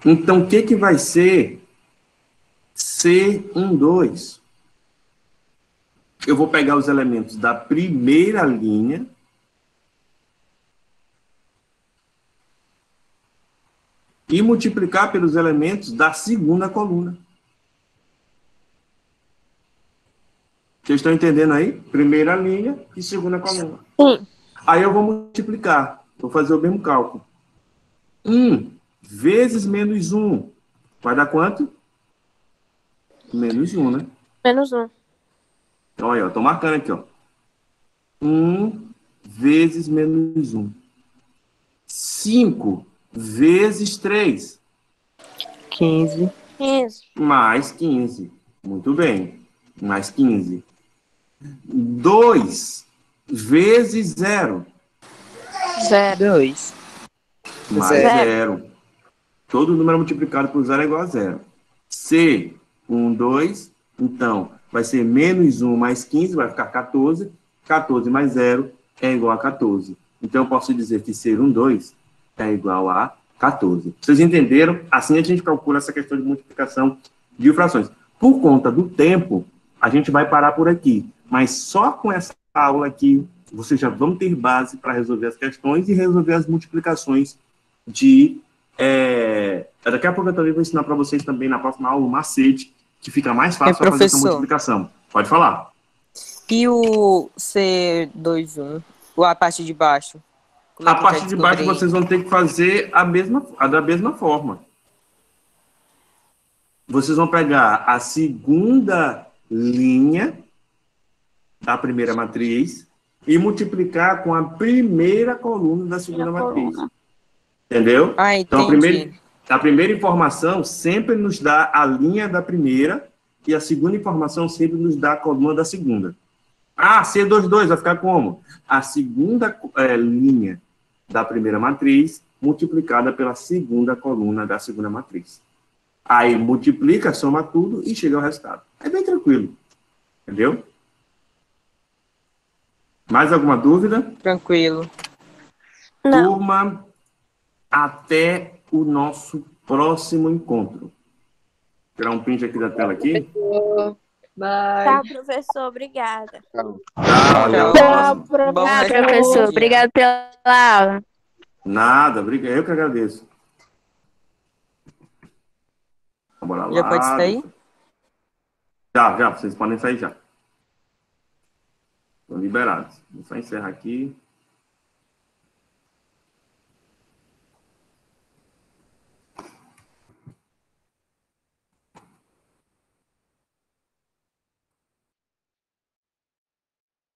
Então, o que vai ser C12? Eu vou pegar os elementos da primeira linha e multiplicar pelos elementos da segunda coluna. Vocês estão entendendo aí? Primeira linha e segunda coluna. Sim. Aí eu vou multiplicar. Vou fazer o mesmo cálculo. 1 vezes menos 1. Vai dar quanto? Menos 1, né? Menos 1. Então, aí, ó. Estou marcando aqui, ó. 1 vezes menos 1. 5 vezes 3. 15. 15. Mais 15. Muito bem. Mais 15. 2 vezes 0. 2. Mais Zero. 0. Todo número multiplicado por 0 é igual a 0. C, 1, 2. Então, vai ser menos 1 mais 15, vai ficar 14. 14 mais 0 é igual a 14. Então, eu posso dizer que ser 1, 2 é igual a 14. Vocês entenderam? Assim a gente calcula essa questão de multiplicação de frações. Por conta do tempo, a gente vai parar por aqui. Mas só com essa aula aqui, vocês já vão ter base para resolver as questões e resolver as multiplicações de... Daqui a pouco eu também vou ensinar para vocês também na próxima aula o macete, que fica mais fácil para fazer essa multiplicação. Pode falar. E o C21, a parte de baixo? A parte de baixo vocês vão ter que fazer da mesma forma. Vocês vão pegar a segunda linha da primeira matriz e multiplicar com a primeira coluna da segunda matriz. Entendeu? Ah, então, A primeira informação sempre nos dá a linha da primeira e a segunda informação sempre nos dá a coluna da segunda. Ah, C22 vai ficar como? A segunda linha da primeira matriz multiplicada pela segunda coluna da segunda matriz. Aí multiplica, soma tudo e chega ao resultado. É bem tranquilo. Entendeu? Mais alguma dúvida? Tranquilo. Não. Turma, até o nosso próximo encontro. Vou tirar um print aqui da tela aqui. Bye. Tá, professor, obrigada. Tchau, Professor, obrigado pela aula. Nada, obrigado. Eu que agradeço. Bora lá. Já pode sair? Já, vocês podem sair já. Estão liberados. Vou só encerrar aqui.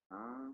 Ah.